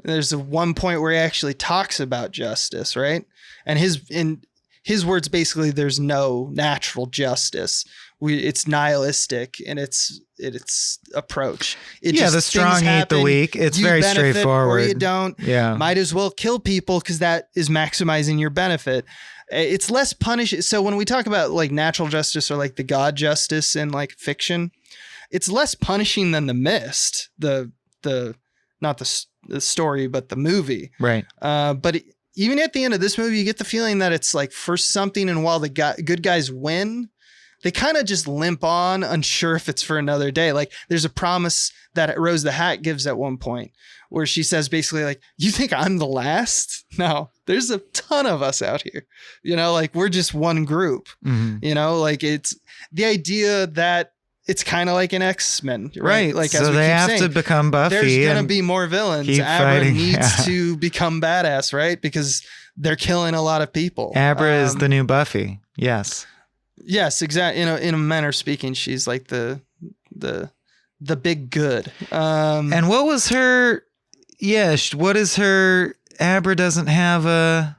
Speaker 2: There's one point where he actually talks about justice, right? And in his words, basically, there's no natural justice. It's nihilistic in its approach.
Speaker 1: The strong eat the weak. It's very straightforward.
Speaker 2: Or you don't.
Speaker 1: Yeah.
Speaker 2: Might as well kill people because that is maximizing your benefit. It's less punish. So when we talk about like natural justice or like the God justice in like fiction, it's less punishing than The Mist. Not the story, but the movie.
Speaker 1: Right.
Speaker 2: But even at the end of this movie, you get the feeling that it's like for something, and while the good guys win, they kind of just limp on, unsure if it's for another day. Like there's a promise that Rose the Hat gives at one point where she says basically like, you think I'm the last? No, there's a ton of us out here. You know, like we're just one group.
Speaker 1: Mm-hmm.
Speaker 2: You know, like it's the idea that it's kind of like an X-Men,
Speaker 1: right?
Speaker 2: Like,
Speaker 1: so they have to become Buffy.
Speaker 2: There's going to be more villains. Abra needs to become badass, right? Because they're killing a lot of people.
Speaker 1: Abra is the new Buffy. Yes.
Speaker 2: Yes, exactly. You know, in a manner speaking, she's like the big good.
Speaker 1: And what was her? Yeah, what is her? Abra doesn't have a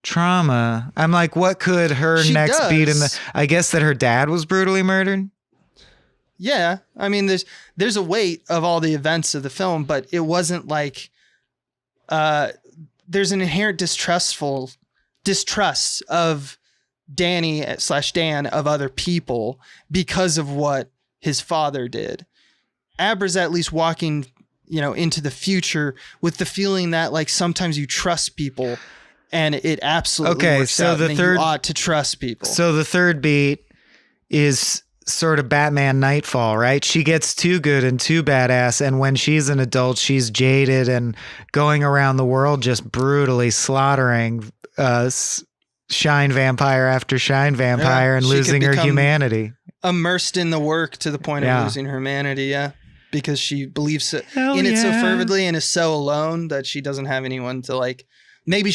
Speaker 1: trauma. I'm like, what could her next beat in the? I guess that her dad was brutally murdered.
Speaker 2: Yeah, I mean, there's a weight of all the events of the film, but it wasn't like there's an inherent distrust of Danny/Dan of other people because of what his father did. Abra's at least walking, you know, into the future with the feeling that like sometimes you trust people, and it absolutely works out. The third, you ought to trust people.
Speaker 1: So the third beat is sort of Batman Nightfall, right? She gets too good and too badass, and when she's an adult, she's jaded and going around the world just brutally slaughtering shine vampire after shine vampire and losing her humanity.
Speaker 2: Immersed in the work to the point of losing her humanity, because she believes it so fervently and is so alone that she doesn't have anyone to like. Maybe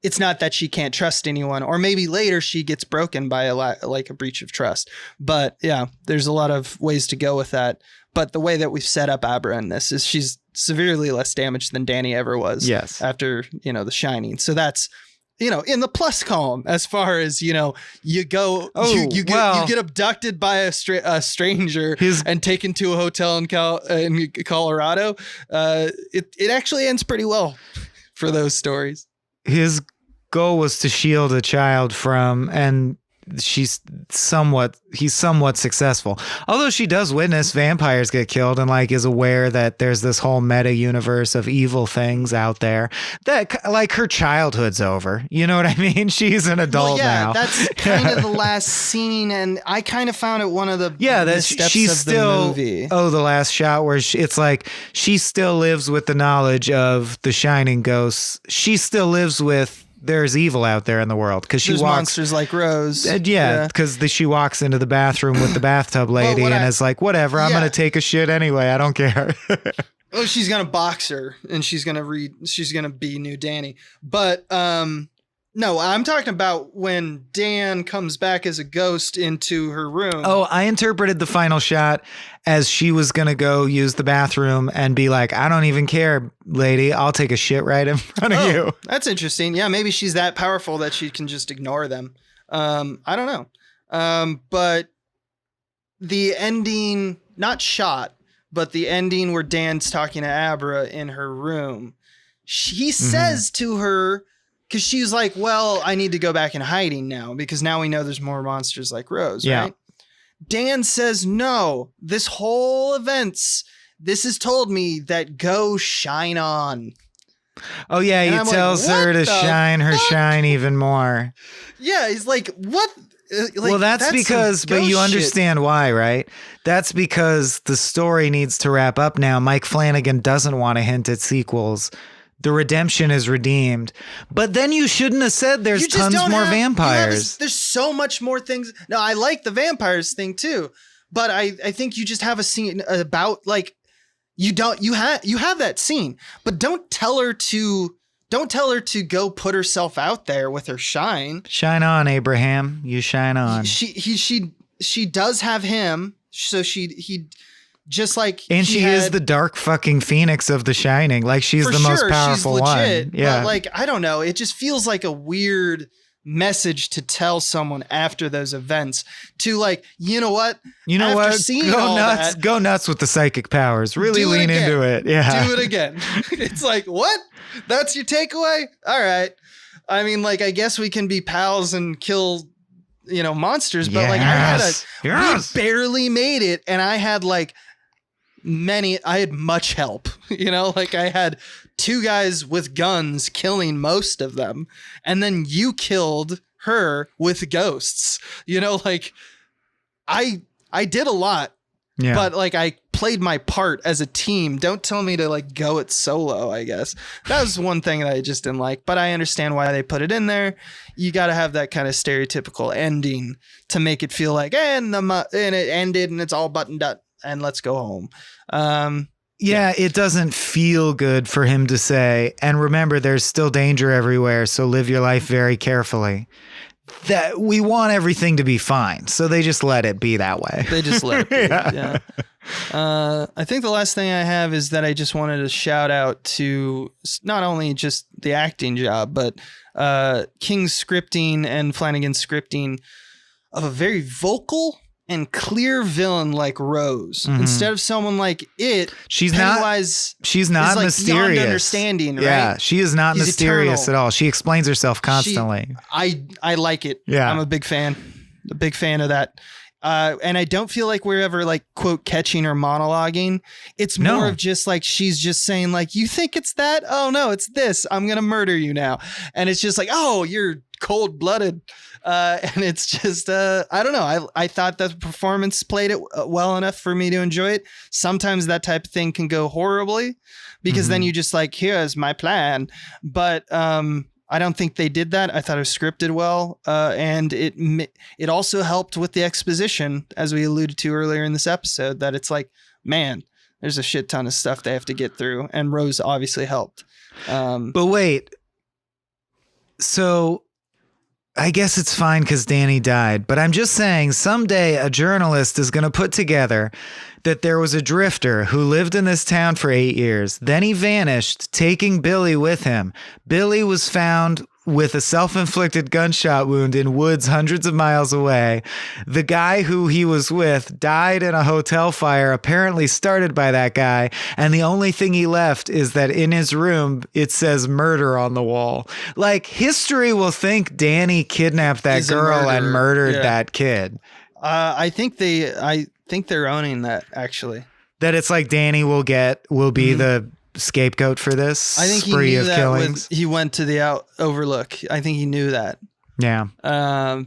Speaker 2: it's not that she can't trust anyone, or maybe later she gets broken by a breach of trust. But yeah, there's a lot of ways to go with that. But the way that we've set up Abra in this is she's severely less damaged than Danny ever was.
Speaker 1: Yes.
Speaker 2: After, you know, The Shining. So that's, you know, in the plus column as far as, you know, you go, you get abducted by a stranger and taken to a hotel in Colorado. It actually ends pretty well for those stories.
Speaker 1: His goal was to shield a child from, and he's somewhat successful. Although she does witness vampires get killed and like is aware that there's this whole meta universe of evil things out there that like her childhood's over. You know what I mean? She's an adult now.
Speaker 2: That's kind of the last scene, and I kind of found it one of the steps
Speaker 1: she's
Speaker 2: of
Speaker 1: still,
Speaker 2: the movie.
Speaker 1: Oh, the last shot where it's like she still lives with the knowledge of the shining ghosts. She still lives with there's evil out there in the world because she
Speaker 2: There's
Speaker 1: walks
Speaker 2: monsters like Rose.
Speaker 1: Because she walks into the bathroom with the bathtub lady is like, whatever, I'm gonna take a shit anyway. I don't care.
Speaker 2: Oh, she's gonna box her and she's gonna be new Danny. But no, I'm talking about when Dan comes back as a ghost into her room.
Speaker 1: Oh, I interpreted the final shot as she was going to go use the bathroom and be like, I don't even care, lady. I'll take a shit right in front of you.
Speaker 2: That's interesting. Yeah, maybe she's that powerful that she can just ignore them. I don't know. But the ending, not shot, but the ending where Dan's talking to Abra in her room, he says to her, because she's like, well, I need to go back in hiding now because now we know there's more monsters like Rose, right? Dan says, no, this whole events, this has told me that go shine on.
Speaker 1: Oh, yeah,
Speaker 2: And
Speaker 1: he
Speaker 2: I'm like,
Speaker 1: tells her
Speaker 2: what
Speaker 1: to
Speaker 2: the
Speaker 1: shine her
Speaker 2: fuck?
Speaker 1: shine even more.
Speaker 2: Yeah, he's like, what? Like,
Speaker 1: Well, that's because,
Speaker 2: some
Speaker 1: but you
Speaker 2: ghost
Speaker 1: understand why, right? That's because the story needs to wrap up now. Mike Flanagan doesn't want to hint at sequels. The redemption is redeemed. But then you shouldn't have said there's
Speaker 2: You just
Speaker 1: tons
Speaker 2: don't
Speaker 1: more
Speaker 2: have-
Speaker 1: vampires.
Speaker 2: there's so much more things. No, I like the vampires thing too, but I think you just have a scene about like you have that scene, but don't tell her to go put herself out there with her shine.
Speaker 1: Shine on, Abraham. You shine on.
Speaker 2: She does have him, so he just like
Speaker 1: And she is the dark fucking phoenix of The Shining. Like she's
Speaker 2: for
Speaker 1: the most
Speaker 2: sure,
Speaker 1: powerful
Speaker 2: she's legit,
Speaker 1: one. Yeah.
Speaker 2: But like I don't know, it just feels like a weird message to tell someone after those events to like, you know what?
Speaker 1: You know
Speaker 2: After
Speaker 1: what?
Speaker 2: seeing
Speaker 1: Go
Speaker 2: all
Speaker 1: nuts.
Speaker 2: that,
Speaker 1: Go nuts with the psychic powers. Really
Speaker 2: do it
Speaker 1: lean
Speaker 2: again.
Speaker 1: into it. Yeah.
Speaker 2: Do it again. It's like, what? That's your takeaway? All right. I mean, like, I guess we can be pals and kill, monsters, but like
Speaker 1: Yes.
Speaker 2: we barely made it, and I had like I had much help, like I had two guys with guns killing most of them, and then you killed her with ghosts, like I did a lot,
Speaker 1: Yeah.
Speaker 2: but like I played my part as a team. Don't tell me to like go it solo, I guess. That was one thing that I just didn't like, but I understand why they put it in there. You got to have that kind of stereotypical ending to make it feel like, and it ended and it's all buttoned up and let's go home.
Speaker 1: Yeah, it doesn't feel good for him to say, and remember, there's still danger everywhere, so live your life very carefully. That we want everything to be fine, so they just let it be that way.
Speaker 2: They just let it be. Yeah. I think the last thing I have is that I just wanted to shout out to not only just the acting job, but King's scripting and Flanagan's scripting of a very vocal and clear villain like Rose, instead of someone like
Speaker 1: She's
Speaker 2: Pennywise
Speaker 1: not is like mysterious.
Speaker 2: Beyond understanding, right?
Speaker 1: Yeah, she is not
Speaker 2: He's
Speaker 1: mysterious
Speaker 2: eternal.
Speaker 1: at all. She explains herself constantly.
Speaker 2: I like it.
Speaker 1: Yeah.
Speaker 2: I'm a big fan of that. And I don't feel like we're ever like quote catching or monologuing. It's more
Speaker 1: No.
Speaker 2: of just like she's just saying like, you think it's that? Oh no, it's this. I'm gonna murder you now. And it's just like, oh, you're cold blooded. And it's just I don't know. I thought the performance played it well enough for me to enjoy it. Sometimes that type of thing can go horribly because then you just like, here's my plan. But I don't think they did that. I thought it was scripted well, and it also helped with the exposition, as we alluded to earlier in this episode, that it's like, man, there's a shit ton of stuff they have to get through, and Rose obviously helped.
Speaker 1: But wait, so I guess it's fine because Danny died, but I'm just saying someday a journalist is going to put together that there was a drifter who lived in this town for 8 years. Then he vanished, taking Billy with him. Billy was found with a self-inflicted gunshot wound in woods hundreds of miles away. The guy who he was with died in a hotel fire, apparently started by that guy. And the only thing he left is that in his room, it says murder on the wall. Like, history will think Danny kidnapped that
Speaker 2: He's a
Speaker 1: girl and
Speaker 2: murderer.
Speaker 1: murdered
Speaker 2: Yeah.
Speaker 1: that kid.
Speaker 2: I think they're owning that, actually.
Speaker 1: That it's like Danny will be the scapegoat for this
Speaker 2: I think he
Speaker 1: spree
Speaker 2: knew
Speaker 1: of
Speaker 2: that
Speaker 1: killings.
Speaker 2: he went to the Overlook. I think he knew that.
Speaker 1: Yeah.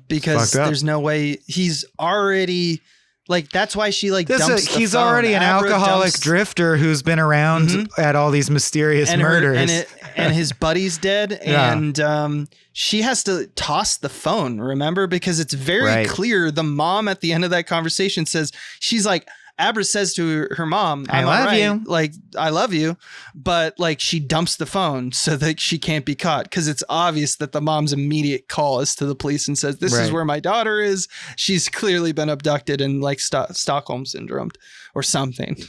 Speaker 2: Because
Speaker 1: fucked up.
Speaker 2: there's no way he's already like, that's why she like dumps the
Speaker 1: He's
Speaker 2: phone.
Speaker 1: already an
Speaker 2: Abra
Speaker 1: alcoholic
Speaker 2: dumps-
Speaker 1: drifter who's been around at all these mysterious
Speaker 2: and
Speaker 1: murders.
Speaker 2: and his buddy's dead,
Speaker 1: Yeah.
Speaker 2: and she has to toss the phone, remember, because it's very
Speaker 1: Right.
Speaker 2: clear. The mom at the end of that conversation says, she's like, Abra says to her mom,
Speaker 1: I
Speaker 2: "I'm
Speaker 1: love
Speaker 2: all right.
Speaker 1: you."
Speaker 2: Like, I love you," but like she dumps the phone so that she can't be caught, because it's obvious that the mom's immediate call is to the police and says, "This is
Speaker 1: Right.
Speaker 2: where my daughter is. She's clearly been abducted and like Stockholm syndromed or something."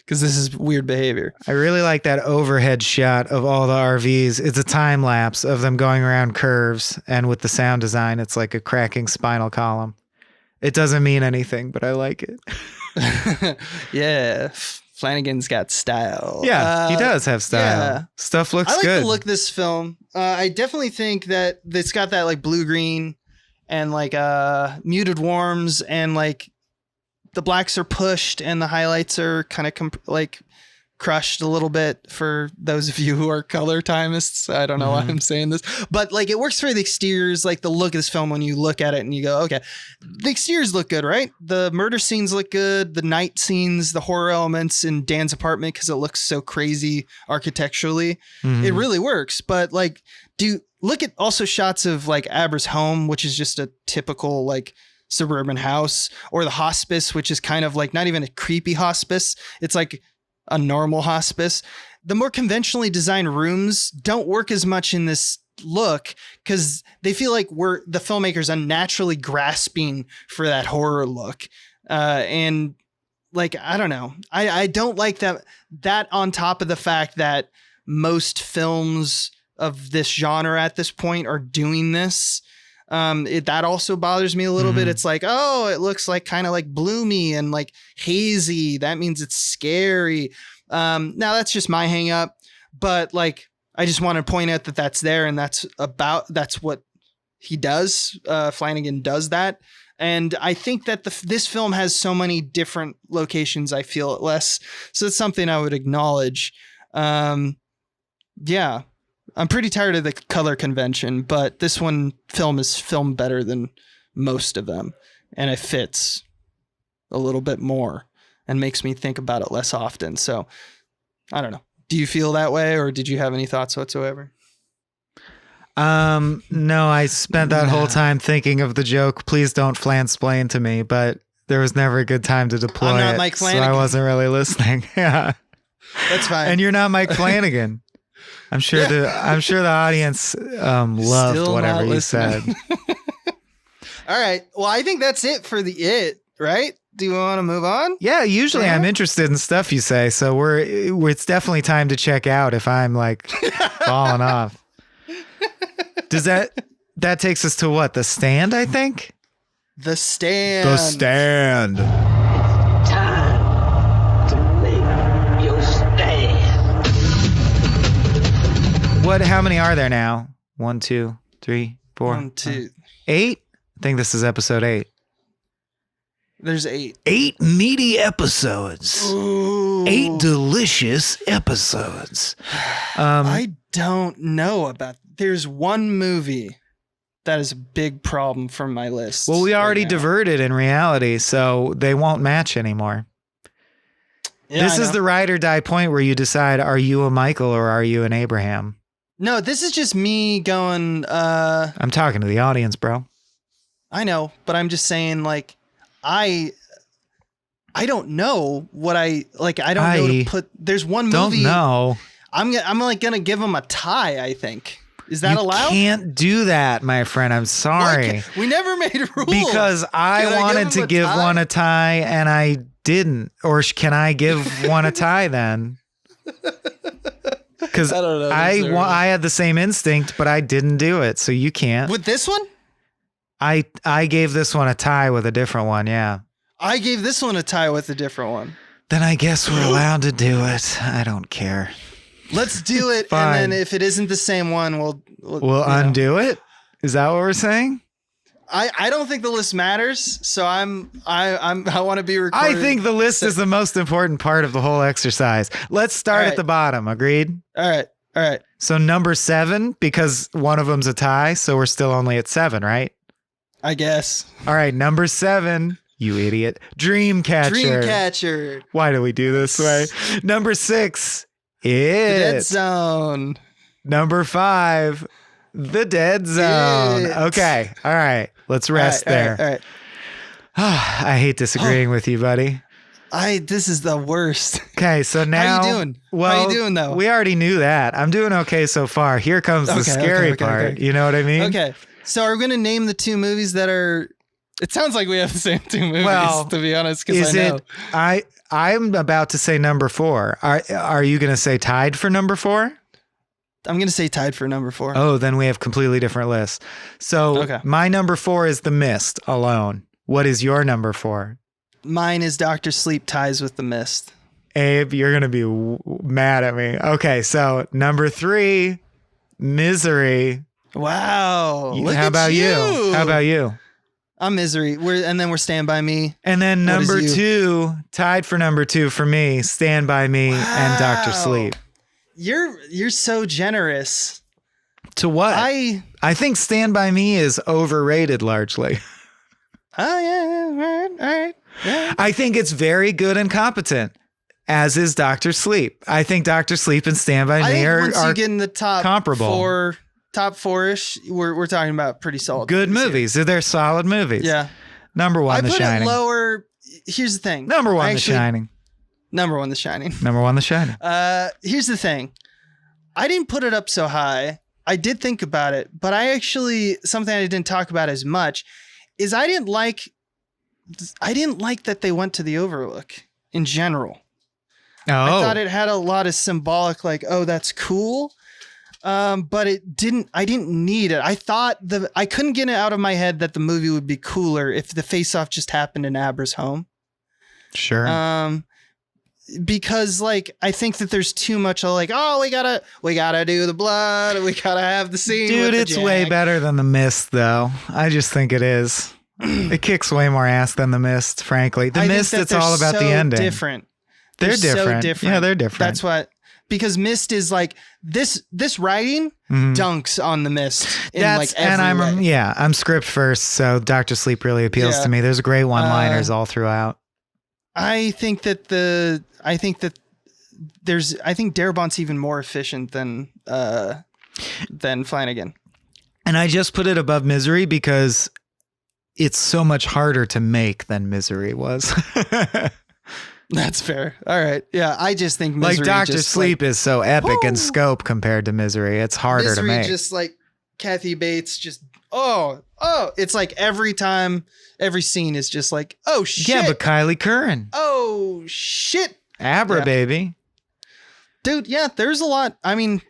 Speaker 2: Because this is weird behavior.
Speaker 1: I really like that overhead shot of all the RVs. It's a time lapse of them going around curves, and with the sound design, it's like a cracking spinal column. It doesn't mean anything, but I like it.
Speaker 2: Yeah. Flanagan's got style.
Speaker 1: Yeah, he does have style.
Speaker 2: yeah.
Speaker 1: Stuff looks
Speaker 2: I like
Speaker 1: good.
Speaker 2: the look of this film. I definitely think that it's got that like blue green and like muted warms, and like the blacks are pushed and the highlights are kind of like crushed a little bit for those of you who are color timists. I don't know why I'm saying this, but like it works for the exteriors, like the look of this film when you look at it and you go, okay, the exteriors look good, right? The murder scenes look good. The night scenes, the horror elements in Dan's apartment, because it looks so crazy architecturally. It really works. But like, look at also shots of like Abra's home, which is just a typical like suburban house, or the hospice, which is kind of like not even a creepy hospice. It's like a normal hospice. The more conventionally designed rooms don't work as much in this look because they feel like the filmmakers unnaturally grasping for that horror look. And like, I don't know. I don't like that on top of the fact that most films of this genre at this point are doing this. That also bothers me a little bit. It's like, oh, it looks like kind of like bloomy and like hazy. That means it's scary. Now that's just my hang up, but like, I just want to point out that that's there, and that's what he does. Flanagan does that. And I think that this film has so many different locations. I feel it less. So it's something I would acknowledge. Yeah. I'm pretty tired of the color convention, but this film is filmed better than most of them, and it fits a little bit more and makes me think about it less often. So I don't know. Do you feel that way, or did you have any thoughts whatsoever?
Speaker 1: No, I spent that whole time thinking of the joke, please don't flansplain to me, but there was never a good time to deploy
Speaker 2: I'm not
Speaker 1: it,
Speaker 2: Mike
Speaker 1: so
Speaker 2: Flanagan.
Speaker 1: I wasn't really listening. Yeah.
Speaker 2: That's fine.
Speaker 1: And you're not Mike Flanagan. I'm sure the audience loved
Speaker 2: Still
Speaker 1: whatever
Speaker 2: not
Speaker 1: you
Speaker 2: listening.
Speaker 1: said.
Speaker 2: All right. Well, I think that's it for right? Do you want to move on?
Speaker 1: Yeah, usually I'm interested in stuff you say, so it's definitely time to check out if I'm like falling off. Does that takes us to what? The Stand, I think?
Speaker 2: The Stand.
Speaker 1: The Stand.
Speaker 6: Time to make your stand.
Speaker 1: How many are there now? 1, 2, 3, 4.
Speaker 2: 1, 2.
Speaker 1: 8? I think this is episode 8.
Speaker 2: There's 8.
Speaker 1: 8 meaty episodes.
Speaker 2: Ooh.
Speaker 1: 8 delicious episodes.
Speaker 2: I don't know about. There's one movie that is a big problem for my list.
Speaker 1: Well, we already
Speaker 2: right now.
Speaker 1: diverted in reality, so they won't match anymore.
Speaker 2: Yeah,
Speaker 1: This
Speaker 2: I
Speaker 1: is
Speaker 2: know.
Speaker 1: the ride or die point where you decide, are you a Michael or are you an Abraham?
Speaker 2: No, this is just me going.
Speaker 1: I'm talking to the audience, bro.
Speaker 2: I know, but I'm just saying, like, I don't know what I like. I don't know to put. There's one
Speaker 1: Don't
Speaker 2: movie.
Speaker 1: know.
Speaker 2: I'm like gonna give him a tie. I think. Is that
Speaker 1: You
Speaker 2: allowed?
Speaker 1: can't do that, my friend. I'm sorry.
Speaker 2: We never made rules.
Speaker 1: Because I
Speaker 2: Can I
Speaker 1: wanted
Speaker 2: give him
Speaker 1: to
Speaker 2: a
Speaker 1: give
Speaker 2: tie?
Speaker 1: one a tie and I didn't. Or can I give one a tie then? Because
Speaker 2: I don't know. These are-
Speaker 1: I had the same instinct, but I didn't do it. So you can't.
Speaker 2: With this one,
Speaker 1: I gave this one a tie with a different one. Yeah.
Speaker 2: I gave this one a tie with a different one.
Speaker 1: Then I guess we're allowed to do it. I don't care.
Speaker 2: Let's do it,
Speaker 1: Fine.
Speaker 2: and then if it isn't the same one, we'll
Speaker 1: We'll
Speaker 2: you know.
Speaker 1: undo it. Is that what we're saying?
Speaker 2: I don't think the list matters, so I want to be recorded.
Speaker 1: I think the list is the most important part of the whole exercise. Let's start
Speaker 2: All
Speaker 1: at
Speaker 2: right.
Speaker 1: the bottom. Agreed?
Speaker 2: All right.
Speaker 1: So number 7, because one of them's a tie, so we're still only at 7, right?
Speaker 2: I guess.
Speaker 1: All right, number 7, you idiot. Dreamcatcher.
Speaker 2: Dreamcatcher.
Speaker 1: Why do we do this way? Number 6,
Speaker 2: The Dead
Speaker 1: It.
Speaker 2: Zone.
Speaker 1: Number 5, The Dead Zone.
Speaker 2: It.
Speaker 1: Okay, all right. Let's rest there.
Speaker 2: All right.
Speaker 1: I hate disagreeing with you, buddy.
Speaker 2: This is the worst.
Speaker 1: Okay, so now
Speaker 2: How you doing?
Speaker 1: Well,
Speaker 2: How you doing though?
Speaker 1: We already knew that. I'm doing okay so far. Here comes the scary part.
Speaker 2: okay.
Speaker 1: You know what I mean?
Speaker 2: Okay. So are we going to name the 2 movies that are? It sounds like we have the same 2 movies.
Speaker 1: Well,
Speaker 2: to be honest, because
Speaker 1: Is
Speaker 2: I know.
Speaker 1: it? I'm about to say number 4. Are you going to say tied for number 4?
Speaker 2: I'm going to say tied for number 4.
Speaker 1: Oh, then we have completely different lists. So
Speaker 2: Okay.
Speaker 1: my number 4 is The Mist alone What is your number 4?
Speaker 2: Mine is Dr. Sleep ties with the mist.
Speaker 1: Abe, you're going to be mad at me. Okay, so number 3, Misery.
Speaker 2: Wow. Look
Speaker 1: How
Speaker 2: at
Speaker 1: about you? How about you?
Speaker 2: I'm Misery. And then we're Stand By Me.
Speaker 1: And then
Speaker 2: What is
Speaker 1: number
Speaker 2: you?
Speaker 1: 2, tied for number 2 for me, Stand By Me and Dr. Sleep.
Speaker 2: You're so generous.
Speaker 1: To what? I think Stand By Me is overrated largely.
Speaker 2: Oh yeah, all right. Yeah.
Speaker 1: I think it's very good and competent, as is Dr. Sleep. I think Dr. Sleep and Stand By
Speaker 2: I
Speaker 1: Me
Speaker 2: think
Speaker 1: are
Speaker 2: once you get in the top
Speaker 1: comparable.
Speaker 2: top 4-ish, we're talking about pretty solid.
Speaker 1: Good movies.
Speaker 2: Here.
Speaker 1: They're solid movies.
Speaker 2: Yeah.
Speaker 1: Number 1,
Speaker 2: I
Speaker 1: The
Speaker 2: put
Speaker 1: Shining.
Speaker 2: it lower. Here's the thing.
Speaker 1: Number 1, The Shining.
Speaker 2: Number 1, The Shining.
Speaker 1: Number 1, The Shining.
Speaker 2: Here's the thing. I didn't put it up so high. I did think about it, but something I didn't talk about as much is I didn't like that they went to the Overlook in general.
Speaker 1: Oh.
Speaker 2: I thought it had a lot of symbolic, like, oh, that's cool. But I didn't need it. I couldn't get it out of my head that the movie would be cooler if the face-off just happened in Abra's home.
Speaker 1: Sure.
Speaker 2: Because like I think that there's too much of like, oh, we gotta do the blood, we gotta have the scene.
Speaker 1: Dude,
Speaker 2: with
Speaker 1: it's
Speaker 2: the
Speaker 1: way
Speaker 2: Jack.
Speaker 1: better than The Mist, though. I just think it is. It kicks way more ass than The Mist, frankly. The
Speaker 2: I think
Speaker 1: Mist,
Speaker 2: that
Speaker 1: it's
Speaker 2: they're
Speaker 1: all about the
Speaker 2: so
Speaker 1: ending.
Speaker 2: Different.
Speaker 1: They're
Speaker 2: so
Speaker 1: different. Yeah, they're different.
Speaker 2: That's what, because Mist is like this writing dunks on the Mist in like every way.
Speaker 1: I'm script first, so Dr. Sleep really appeals to me. There's great one-liners all throughout.
Speaker 2: I think Darabont's even more efficient than Flanagan.
Speaker 1: And I just put it above Misery because it's so much harder to make than Misery was.
Speaker 2: That's fair. All right. Yeah, I just think Misery,
Speaker 1: like Dr. Sleep is so epic in
Speaker 2: woo!
Speaker 1: scope compared to Misery. It's harder
Speaker 2: Misery
Speaker 1: to make.
Speaker 2: just like Kathy Bates just it's like every scene is just like, oh shit.
Speaker 1: Yeah, but Kylie Curran.
Speaker 2: Oh shit.
Speaker 1: Abra, baby.
Speaker 2: Dude, yeah, there's a lot. I mean,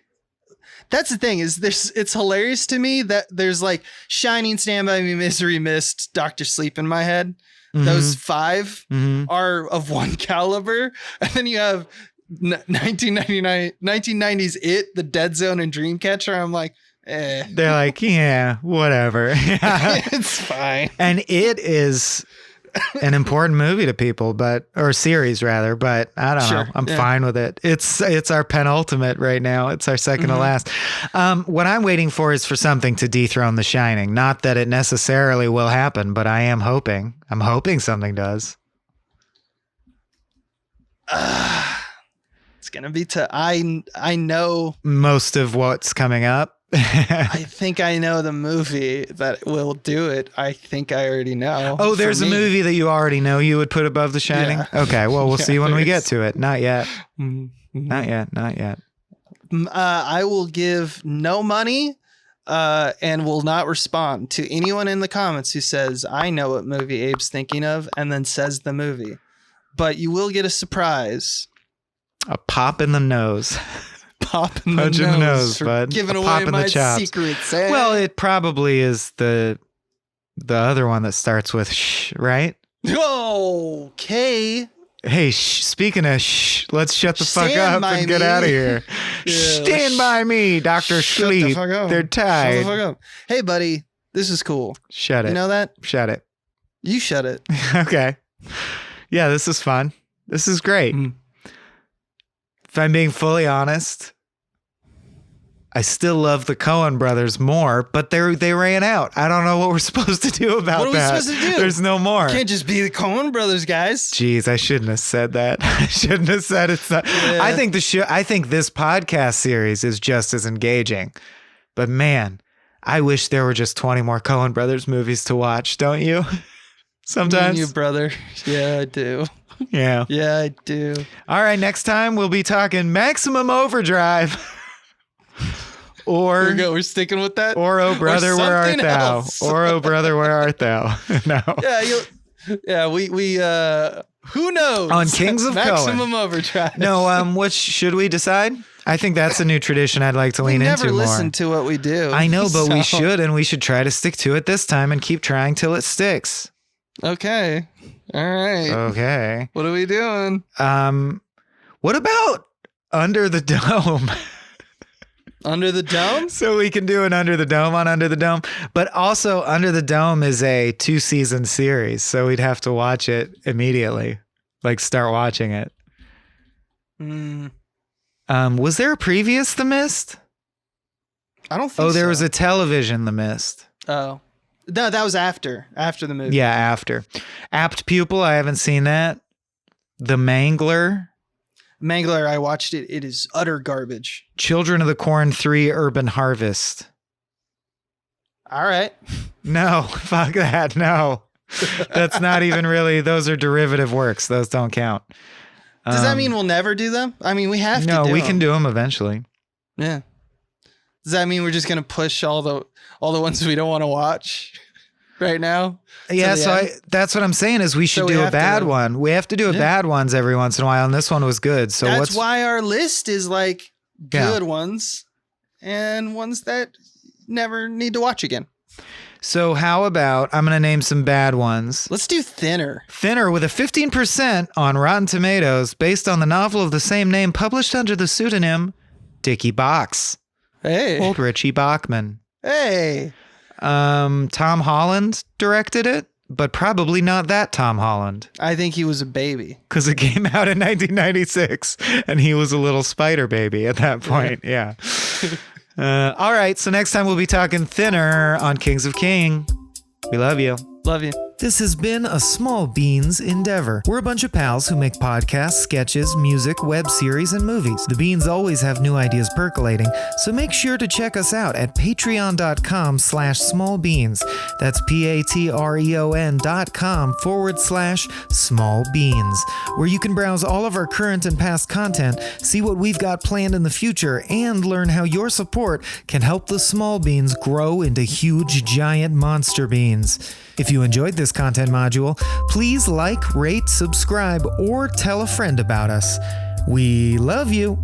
Speaker 2: that's the thing is it's hilarious to me that there's like Shining, Stand By Me, Misery, Mist, Dr. Sleep in my head.
Speaker 1: Mm-hmm.
Speaker 2: Those 5 are of one caliber. And then you have 1990s It, The Dead Zone, and Dreamcatcher. I'm like, eh.
Speaker 1: They're like, yeah, whatever.
Speaker 2: It's fine.
Speaker 1: And It is an important movie to people, or series rather, but I don't know. I'm fine with it. It's our penultimate right now. It's our second to last. What I'm waiting for is for something to dethrone The Shining. Not that it necessarily will happen, but I am hoping. I'm hoping something does.
Speaker 2: It's gonna be I know
Speaker 1: most of what's coming up.
Speaker 2: I think I know the movie that will do it. I think I already know.
Speaker 1: Oh, there's a movie that you already know you would put above The Shining?
Speaker 2: Yeah.
Speaker 1: Okay, well, we'll see when we get
Speaker 2: is.
Speaker 1: to it. Not yet.
Speaker 2: Mm-hmm.
Speaker 1: Not yet.
Speaker 2: I will give no money and will not respond to anyone in the comments who says, I know what movie Abe's thinking of, and then says the movie. But you will get a surprise.
Speaker 1: A pop in the nose.
Speaker 2: Pop in
Speaker 1: Punch
Speaker 2: the
Speaker 1: in the
Speaker 2: nose,
Speaker 1: nose,
Speaker 2: for
Speaker 1: bud.
Speaker 2: giving
Speaker 1: A
Speaker 2: away
Speaker 1: pop in
Speaker 2: my
Speaker 1: the chops.
Speaker 2: secrets. Eh?
Speaker 1: Well, it probably is the other one that starts with shh, right?
Speaker 2: Okay.
Speaker 1: Hey, speaking of shh, let's shut the fuck
Speaker 2: Stand
Speaker 1: up
Speaker 2: by
Speaker 1: and get
Speaker 2: me.
Speaker 1: out of here.
Speaker 2: Yeah,
Speaker 1: Stand by me, Dr.
Speaker 2: Shut the
Speaker 1: Sleep.
Speaker 2: fuck up.
Speaker 1: They're
Speaker 2: Shut the
Speaker 1: tied.
Speaker 2: fuck up. Hey, buddy, this is cool.
Speaker 1: Shut it.
Speaker 2: You know that?
Speaker 1: Shut it.
Speaker 2: You shut it.
Speaker 1: Okay. Yeah, this is fun. This is great. If I'm being fully honest, I still love the Coen brothers more, but they ran out. I don't know what we're supposed to do about
Speaker 2: What are we
Speaker 1: that.
Speaker 2: supposed to do?
Speaker 1: There's no more.
Speaker 2: Can't just be the Coen brothers, guys.
Speaker 1: Jeez, I shouldn't have said that. I shouldn't have said it's not.
Speaker 2: Yeah.
Speaker 1: I think this podcast series is just as engaging. But man, I wish there were just 20 more Coen brothers movies to watch, don't you? Sometimes.
Speaker 2: Me and you, brother. Yeah, I do.
Speaker 1: Yeah.
Speaker 2: Yeah, I do.
Speaker 1: All right, next time we'll be talking Maximum Overdrive. Or
Speaker 2: We're sticking with that.
Speaker 1: Or oh brother, where art
Speaker 2: something
Speaker 1: thou?
Speaker 2: else.
Speaker 1: Or oh brother, where art thou? No.
Speaker 2: Yeah, we who knows?
Speaker 1: On Kings of
Speaker 2: Maximum
Speaker 1: Coen.
Speaker 2: Overdrive.
Speaker 1: No, what should we decide? I think that's a new tradition I'd like to lean into more.
Speaker 2: We never listen to what we do.
Speaker 1: I know, but we
Speaker 2: so-
Speaker 1: should, and we should try to stick to it this time and keep trying till it sticks.
Speaker 2: Okay. All right.
Speaker 1: Okay.
Speaker 2: What are we doing?
Speaker 1: What about Under the Dome?
Speaker 2: Under the Dome?
Speaker 1: So we can do an Under the Dome on Under the Dome. But also, Under the Dome is a 2-season series, so we'd have to watch it immediately. Like, start watching it. Was there a previous The Mist?
Speaker 2: I don't think so.
Speaker 1: Oh, there was a television The Mist.
Speaker 2: Oh. No, that was after the movie.
Speaker 1: Yeah, after. Apt Pupil, I haven't seen that. The Mangler.
Speaker 2: Mangler, I watched it. It is utter garbage.
Speaker 1: Children of the Corn 3 Urban Harvest.
Speaker 2: All right.
Speaker 1: No, fuck that. No. That's not even really, those are derivative works. Those don't count.
Speaker 2: Does that mean we'll never do them? I mean, we have to do them.
Speaker 1: No, we can do them eventually.
Speaker 2: Yeah. Does that mean we're just going to push all the ones we don't want to watch right now?
Speaker 1: Yeah, so that's what I'm saying is we should do a bad one. We have to do a bad ones every once in a while, and this one was good. So
Speaker 2: that's why our list is like good ones and ones that never need to watch again.
Speaker 1: So how about, I'm going to name some bad ones.
Speaker 2: Let's do Thinner.
Speaker 1: Thinner with a 15% on Rotten Tomatoes based on the novel of the same name published under the pseudonym Dickie Box.
Speaker 2: Hey.
Speaker 1: Old Richie Bachman.
Speaker 2: Hey.
Speaker 1: Tom Holland directed it, but probably not that Tom Holland.
Speaker 2: I think he was a baby.
Speaker 1: Because it came out in 1996, and he was a little spider baby at that point. Yeah. All right, so next time we'll be talking Thinner on Kings of King. We love you.
Speaker 2: Love you.
Speaker 1: This has been a Small Beans endeavor. We're a bunch of pals who make podcasts, sketches, music, web series, and movies. The Beans always have new ideas percolating, so make sure to check us out at patreon.com/smallbeans. That's patreon.com/smallbeans, where you can browse all of our current and past content, see what we've got planned in the future, and learn how your support can help the small beans grow into huge, giant monster beans. If you enjoyed this content module, please like, rate, subscribe, or tell a friend about us. We love you.